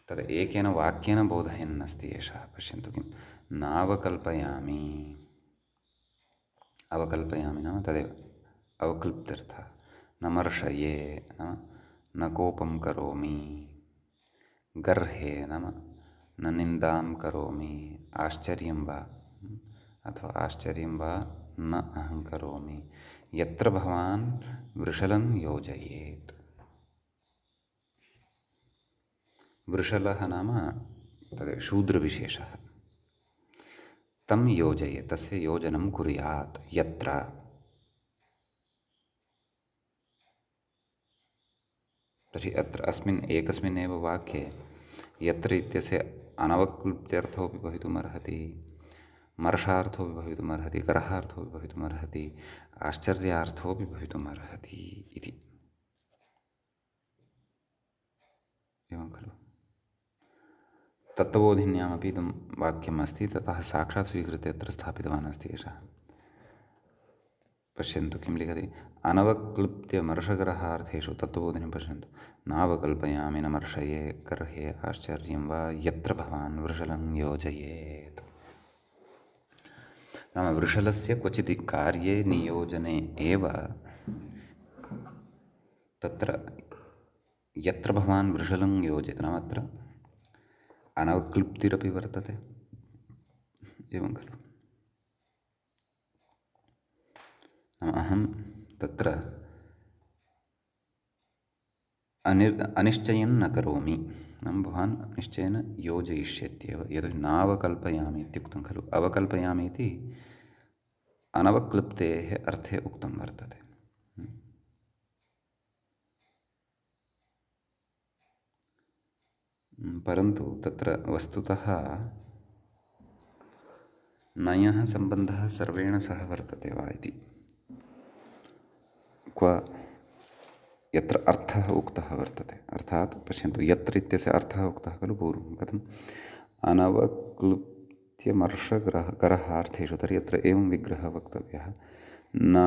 Speaker 1: तद् एकेन वाक्येन बोधयन् अस्ति एषः। पश्यन्तु किं नावकल्पयामि, अवकल्पयामि नाम तदेव अवक्लृप्त्यर्थः। न मर्शये नाम न कोपं करोमि, गर्हे नाम न निन्दां करोमि, आश्चर्यं वा अथवा आश्चर्यं वा न अहं करोमि, यत्र भवान् वृषलं योजयेत्। वृषलः नाम तद् शूद्रविशेषः। तं योजयेत्, तस्य योजनं कुर्यात्। यत्र, तर्हि अत्र अस्मिन् एकस्मिन्नेव वाक्ये यत्र इत्यस्य अनवक्लृप्त्यर्थोऽपि भवितुमर्हति, मर्षार्थोऽपि भवितुमर्हति, करहार्थोऽपि भवितुमर्हति, आश्चर्यार्थोऽपि भवितुमर्हति इति। एवं खलु। तत्त्वबोधिन्यामपि इदं वाक्यम् अस्ति, ततः साक्षात् स्वीकृत्य अत्र स्थापितवान् अस्ति एषः। पश्यन्तु किं लिखति, अनवक्लृप्त्य मर्षगरहार्थेषु तत्त्वबोधिनीं पश्यन्तु। नावकल्पयामि न मर्षये गर्हे आश्चर्यं वा यत्र भवान् वृषलं योजयेत्। नाम वृषलस्य क्वचित् कार्ये नियोजने एव तत्र यत्र भवान् वृषलं योजयेत् नाम अत्र अनवक्लृप्तिरपि वर्तते। एवं खलु। अहं तत्र अनिश्चयं न करोमि, नाम भवान् निश्चयेन योजयिष्यत्येव। यदि नावकल्पयामि इत्युक्तं खलु, अवकल्पयामि इति अनवक्लृप्तेः अर्थे उक्तं वर्तते। परन्तु तत्र वस्तुतः नयः सम्बन्धः सर्वेण सह वर्तते वा इति। क्व यत्र अर्थः उक्तः वर्तते, अर्थात् पश्यन्तु यत्र इत्यस्य अर्थः उक्तः खलु पूर्वं, कथम् अनवक्लृप्त्यमर्षगरहार्थेषु, तर्हि अत्र एवं विग्रहः वक्तव्यः, न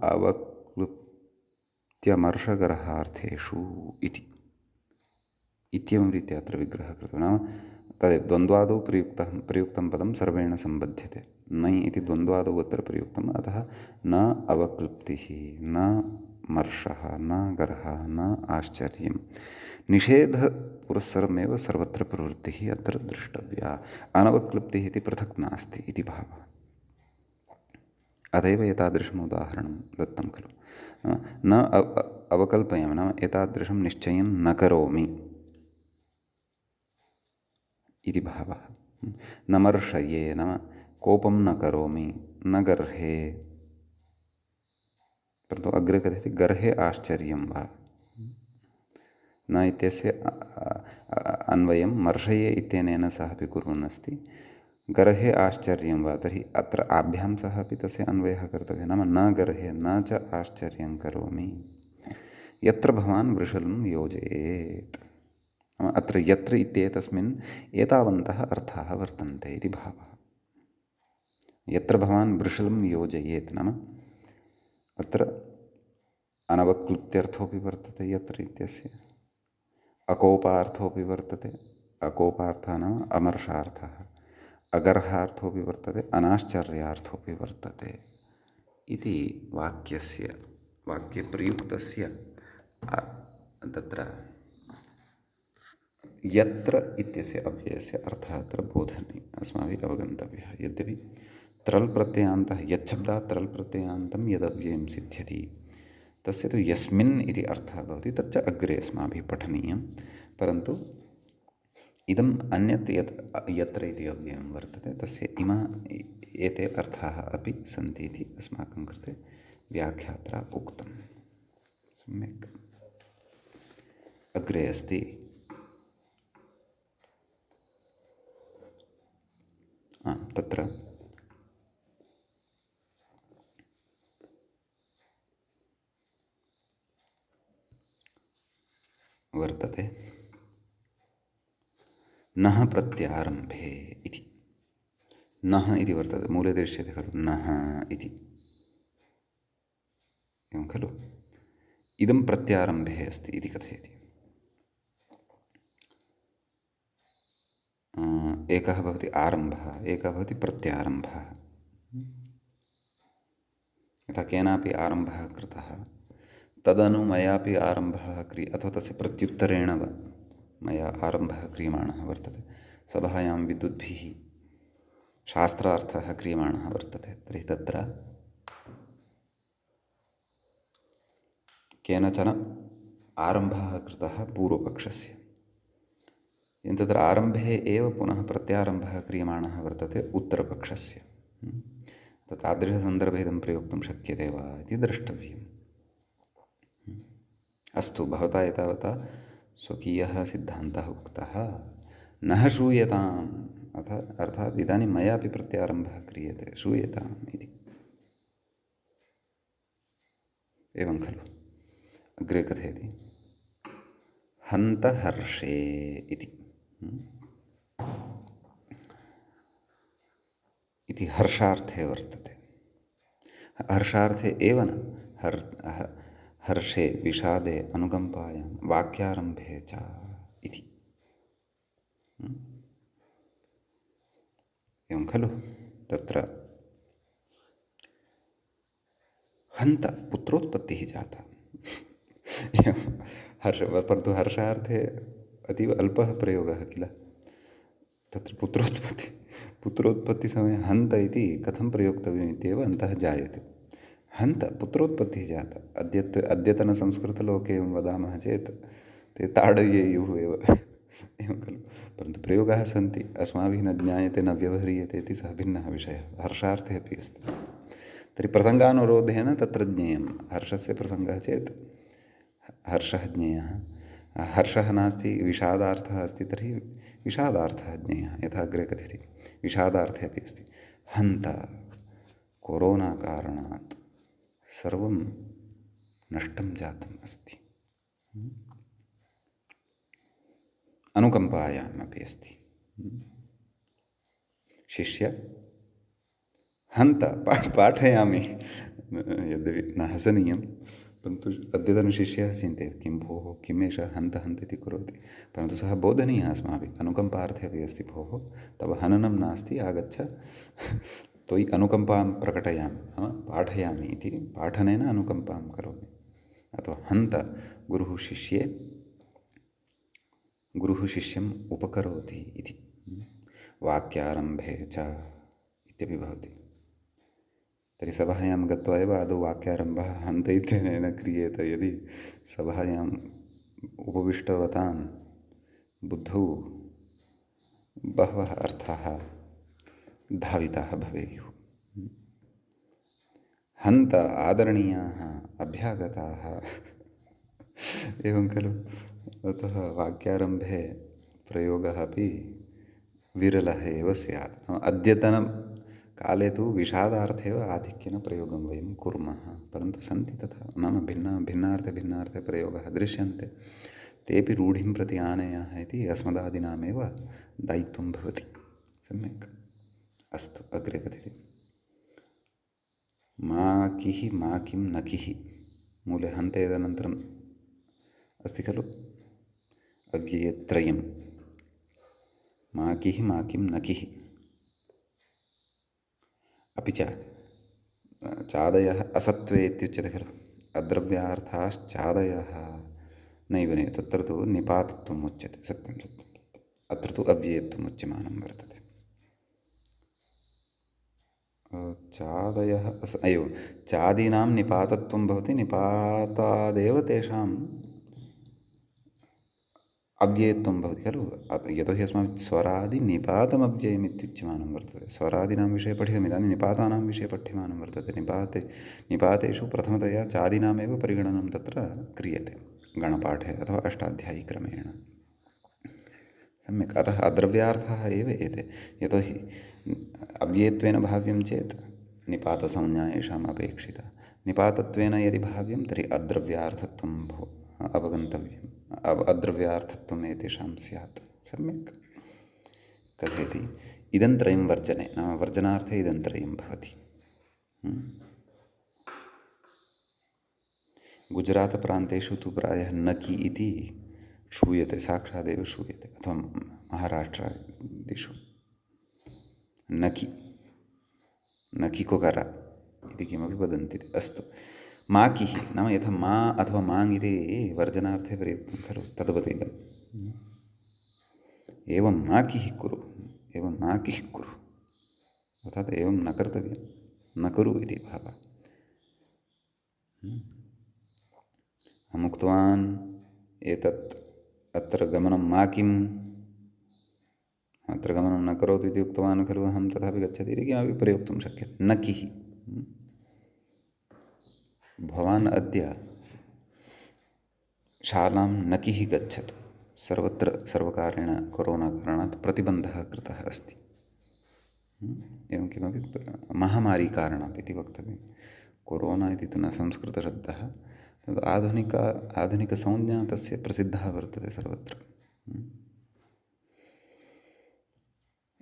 Speaker 1: अवक्लृप्त्यमर्षगरहार्थेषु इति। इत्येवं रीत्या अत्र विग्रहः कृतः। नाम तदेव द्वन्द्वादौ प्रयुक्तं पदं सर्वेण सम्बध्यते। नै इति द्वन्द्वादौ अत्र प्रयुक्तम्, अतः न अवक्लृप्तिः, न मर्षः, न गर्हः, न आश्चर्यं। निषेधपुरस्सरमेव सर्वत्र प्रवृत्तिः अत्र द्रष्टव्या। अनवक्लृप्तिः इति पृथक् नास्ति इति भावः। अत एव एतादृशम् उदाहरणं दत्तं खलु। न अवकल्पयामि नाम एतादृशं निश्चयं न करोमि इति भावः। न मर्षये नाम कोपं न करोमि, न गर्हे, परन्तु अग्रे कथयति गर्हे आश्चर्यं वा। न इत्यस्य अन्वयं मर्षये इत्यनेन सह अपि कुर्वन् अस्ति। गर्हे आश्चर्यं वा, तर्हि अत्र आभ्यां सह अपि तस्य अन्वयः कर्तव्यः। नाम न गर्हे न च आश्चर्यं करोमि, यत्र भवान् वृषलं योजयेत्। अत्र यत्र इत्येतस्मिन् एतावन्तः अर्थाः वर्तन्ते इति भावः। यत्र भवान् वृषलं योजयेत् नाम अत्र अनवक्लृप्त्यर्थोऽपि वर्तते यत्र इत्यस्य, अकोपार्थोऽपि वर्तते, अकोपार्थः नाम अमर्षार्थः, अगर्हार्थोऽपि वर्तते, अनाश्चर्यार्थोऽपि वर्तते इति वाक्ये प्रयुक्तस्य तत्र यत्र इत्यस्य अव्ययस्य अर्थः अत्र बोधनीयः, अस्माभिः अवगन्तव्यः। यद्यपि त्रल् प्रत्ययान्तः, यच्छब्दात् त्रल् प्रत्ययान्तं यदव्ययं सिद्ध्यति तस्य तु यस्मिन् इति अर्थः भवति, तच्च अग्रे अस्माभिः पठनीयं। परन्तु इदम् अन्यत् यत्र इति अव्ययं वर्तते, तस्य एते अर्थाः अपि सन्ति इति अस्माकं कृते व्याख्यात्रा उक्तं। सम्यक्। अग्रे अस्ति तत्र वर्तते नः प्रत्यारम्भे इति। नः इति वर्तते, मूले दृश्यते खलु नः इति। एवं खलु। इदं प्रत्यारम्भे अस्ति इति कथयति। एकः भवति आरम्भः, एकः भवति प्रत्यारम्भः। यथा केनापि आरम्भः कृतः, तदनु मयापि आरम्भः अथवा तस्य प्रत्युत्तरेण वा मया आरम्भः क्रियमाणः वर्तते। सभायां विद्वद्भिः शास्त्रार्थः क्रियमाणः वर्तते, तर्हि तत्र केनचन आरम्भः कृतः पूर्वपक्षस्य, तत्र आरम्भे एव पुनः प्रत्यारम्भः क्रियमाणः वर्तते उत्तरपक्षस्य। तादृशसन्दर्भे इदं प्रयोक्तुं शक्यते वा इति द्रष्टव्यम्। अस्तु, भवता एतावता स्वकीयः सिद्धान्तः उक्तः, न श्रूयताम् अर्थात् इदानीं मयापि प्रत्यारम्भः क्रियते, श्रूयताम् इति। एवं खलु। अग्रे कथयति हन्तहर्षे इति हर्षार्थे वर्तते। हर्षार्थे एव न, हर्षे, विषादे, अनुकम्पायां, वाक्यारम्भे च इति। एवं खलु। तत्र हन्त पुत्रोत्पत्तिः जाता। परन्तु हर्षार्थे अतीव अल्पः प्रयोगः किल। तत्र पुत्रोत्पत्तिसमये हन्त इति कथं प्रयोक्तव्यम् इत्येव अन्तः जायते। हन्त पुत्रोत्पत्तिः जाता। अद्यतनसंस्कृतलोके एवं वदामः चेत् ते ताडयेयुः एव। एवं खलु। परन्तु प्रयोगाः सन्ति, अस्माभिः न ज्ञायते, न व्यवह्रियते इति सः भिन्नः विषयः। हर्षार्थे अपि अस्ति। तर्हि प्रसङ्गानुरोधेन तत्र ज्ञेयं। हर्षस्य प्रसङ्गः चेत् हर्षः ज्ञेयः, हर्षः नास्ति विषादार्थः अस्ति तर्हि विषादार्थः ज्ञेयः। यथा अग्रे कथयति विषादार्थे अपि अस्ति। हन्त कोरोना कारणात् सर्वं नष्टं जातम् अस्ति। अनुकम्पायाम् अपि अस्ति। शिष्य हन्त पाठयामि, यद्यपि न हसनीयं, परन्तु अद्यतनशिष्यः चिन्तयति किं भोः, किम् एषः हन्त हन्त इति करोति। परन्तु सः बोधनीयः अस्माभिः। अनुकम्पार्थे अपि अस्ति, भोः तव हननं नास्ति, आगच्छ त्वयि अनुकम्पां प्रकटयामि, नाम पाठयामि इति। पाठनेन अनुकम्पां करोमि। अथवा हन्त गुरुः शिष्यम् उपकरोति इति। वाक्यारम्भे च इत्यपि भवति। तर्हि सभायां गत्वा एव आदौ वाक्यारम्भः हन्त इत्यनेन क्रियेत। यदि सभायाम् उपविष्टवतां बुद्धौ बहवः अर्थाः धाविताः भवेयुः। हन्त आदरणीयाः, अभ्यागताः। एवं खलु। अतः वाक्यारम्भे प्रयोगः अपि विरलः एव स्यात्। अद्यतनकाले तु विषादार्थे एव आधिक्येन प्रयोगं वयं कुर्मः, परन्तु सन्ति तथा, नाम भिन्नार्थे प्रयोगाः दृश्यन्ते। तेऽपि रूढिं प्रति आनयाः इति अस्मदादीनामेव दायित्वं भवति। सम्यक्। अस्तु, अग्रे कथयति माकिः माकिं नकिः। मूले हन्ते तदनन्तरम् अस्ति खलु अव्ययत्रयं। माकिः माकिं नकिः। अपि च चादयः असत्त्वे इत्युच्यते खलु। अद्रव्यार्थाश्चादयः नैव तत्र तु निपातत्वम् उच्यते। सत्यं सत्यम्। अत्र तु अव्ययत्वम् उच्यमानं वर्तते। चादयः एवं चादीनां निपातत्वं भवति। निपातादेव तेषाम् अव्ययत्वं भवति खलु। यतोहि अस्माभिः स्वरादिनिपातमव्ययम् इत्युच्यमानं वर्तते। स्वरादीनां विषये पठितम्, इदानीं निपातानां विषये पठ्यमानं वर्तते। निपातेषु प्रथमतया चादीनामेव परिगणनं तत्र क्रियते गणपाठे अथवा अष्टाध्यायीक्रमेण। सम्यक्। अतः अद्रव्यार्थाः एव एते। यतोहि अव्ययत्वेन भाव्यं चेत् निपातसंज्ञा येषाम् अपेक्षिता। निपातत्वेन यदि भाव्यं तर्हि अद्रव्यार्थत्वं अवगन्तव्यम्। अद्रव्यार्थत्वम् एतेषां स्यात्। सम्यक्। कथयति इदं त्रयं वर्जने, नाम वर्जनार्थे इदं त्रयं भवति। गुजरातप्रान्तेषु तु प्रायः नकि इति श्रूयते, साक्षादेव श्रूयते, अथवा महाराष्ट्रादिषु नकि, नकिकोकर इति किमपि वदन्ति। अस्तु, माकिः नाम यथा मा अथवा माङ् इति वर्जनार्थे प्रयुक्तं खलु, तद्वत् इदम्। एवं माकिः कुरु, एवं माकिः कुरु, अर्थात् एवं न कर्तव्यं, न कुरु इति भावः। अहम् उक्तवान् एतत् अत्र गमनं मा किम्, अत्र गमनं न करोतु इति उक्तवान् खलु, अहं तथापि गच्छति इति किमपि प्रयोक्तुं शक्यते। न किः, भवान् अद्य शालां न किः गच्छतु, सर्वत्र सर्वकारेण कोरोना कारणात् प्रतिबन्धः कृतः अस्ति। एवं किमपि महामारीकारणात् इति वक्तव्यं। कोरोना इति तु न संस्कृतशब्दः, तद् आधुनिकसंज्ञा तस्य प्रसिद्धः वर्तते सर्वत्र।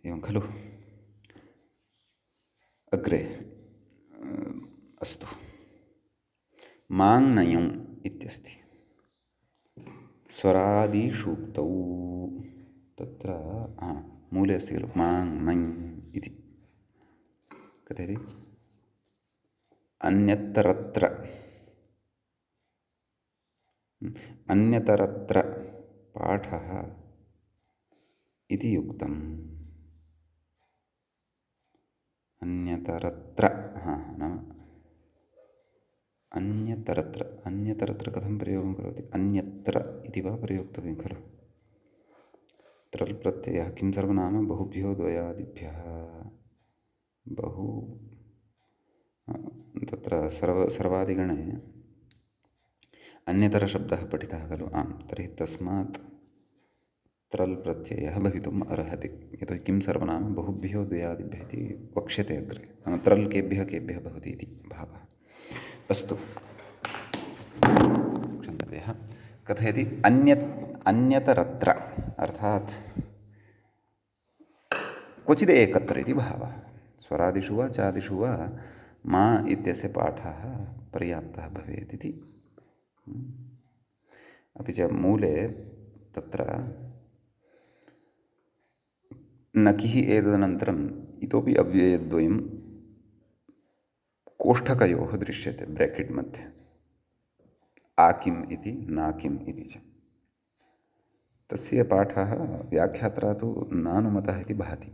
Speaker 1: एवं खलु। अग्रे अस्तु, माङ्नयम् इत्यस्ति स्वरादिषूक्तौ, तत्र मूले अस्ति खलु माङ् इति, कथयति अन्यतरत्र पाठः इति युक्तम्। अन्यतरत्र नाम अन्यतरत्र कथं प्रयोगं करोति, अन्यत्र इति वा प्रयोक्तव्यं खलु। त्रल् प्रत्ययः किं सर्वनाम, बहुभ्यो द्वयादिभ्यः, बहु तत्र सर्वादिगणे अन्यतरशब्दः पठितः खलु। आम्, तर्हि तस्मात् त्रल् प्रत्ययः भवितुम् अर्हति, यतोहि किं सर्वनाम बहुभ्यो द्वयादिभ्यः इति वक्ष्यते अग्रे, नाम त्रल् केभ्यः भवति इति भावः। अस्तु, क्षन्तव्यः। कथयति अन्यतरत्र, अर्थात् क्वचिद् एकत्र इति भावः। स्वरादिषु वा चादिषु वा मा इत्यस्य पाठः पर्याप्तः भवेत् इति। अपि च मूले तत्र नकिः एतदनन्तरम् इतोपि अव्ययद्वयं कोष्ठकयोः दृश्यते, ब्रेकेट् मध्ये, आकिम् इति नाकिम् इति च। तस्य पाठः व्याख्यात्रा तु नानुमतः इति भाति।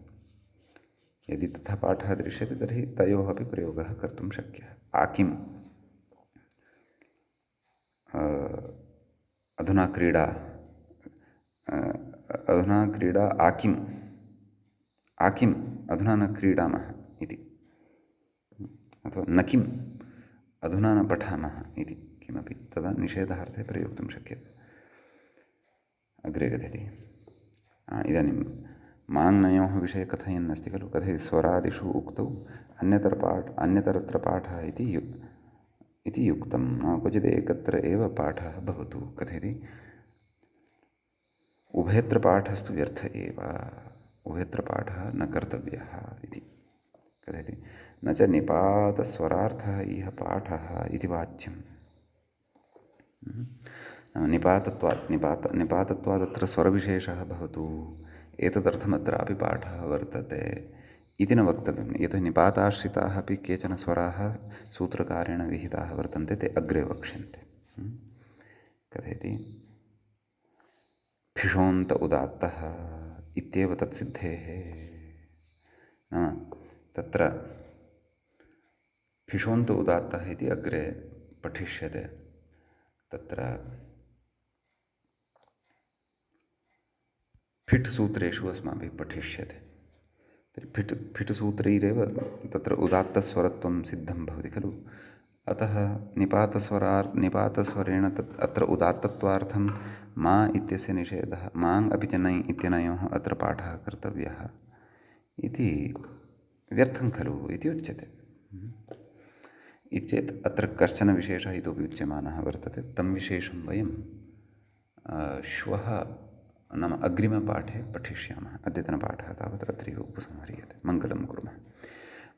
Speaker 1: यदि तथा पाठः दृश्यते तर्हि तयोः अपि प्रयोगः कर्तुं शक्यः। आकिम्, अधुना क्रीडा आकिम्, अधुना न क्रीडामः इति, अथवा न किम्, अधुना न पठामः इति किमपि, तदा निषेधार्थे प्रयोक्तुं शक्यते। अग्रे कथयति, इदानीं माङ्नयोः विषये कथयन् अस्ति खलु, कथयति स्वरादिषु उक्तौ अन्यतरत्र पाठः इति युक्तं, क्वचित् एकत्र एव पाठः भवतु। कथयति उभयत्र पाठस्तु व्यर्थ एव, उभयत्र पाठः न कर्तव्यः इति। कथयति न च निपातस्वरार्थः इह पाठः इति वाच्यम्। निपातत्वादत्र स्वरविशेषः भवतु, एतदर्थमत्रापि पाठः वर्तते इति न वक्तव्यं। यतोहि निपाताश्रिताः अपि केचन स्वराः सूत्रकारेण विहिताः वर्तन्ते, ते अग्रे वक्ष्यन्ते। कथयति फिषोन्त उदात्तः इत्येव तत्सिद्धेः, नाम तत्र फिषोन्त उदात्तः इति अग्रे पठिष्यते। तत्र फिट् सूत्रेषु अस्माभिः पठिष्यते। फिट् सूत्रैरेव तत्र उदात्तस्वरत्वं सिद्धं भवति खलु। अतः निपातस्वरेण अत्र उदात्तत्वार्थं मा इत्यस्य निषेधः, माङ् अपि च नै इत्यनयोः अत्र पाठः कर्तव्यः इति व्यर्थं खलु इति उच्यते। इति चेत् अत्र कश्चन विशेषः इतोपि उच्यमानः वर्तते। तं विशेषं वयं श्वः नाम अग्रिमपाठे पठिष्यामः। अद्यतनपाठः तावत् अत्रैव उपसंह्रियते। मङ्गलं कुर्मः।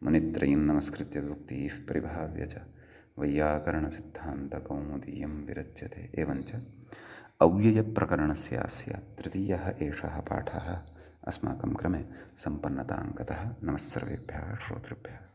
Speaker 1: मुनित्रयं नमस्कृत्य उक्तिः परिभाव्य च वैयाकरणसिद्धान्तकौमुदीयं विरच्यते। एवञ्च अव्ययप्रकरणस्यास्य तृतीयः एषः पाठः अस्माकं क्रमे सम्पन्नतां गतः। नमः सर्वेभ्यः श्रोतृभ्यः।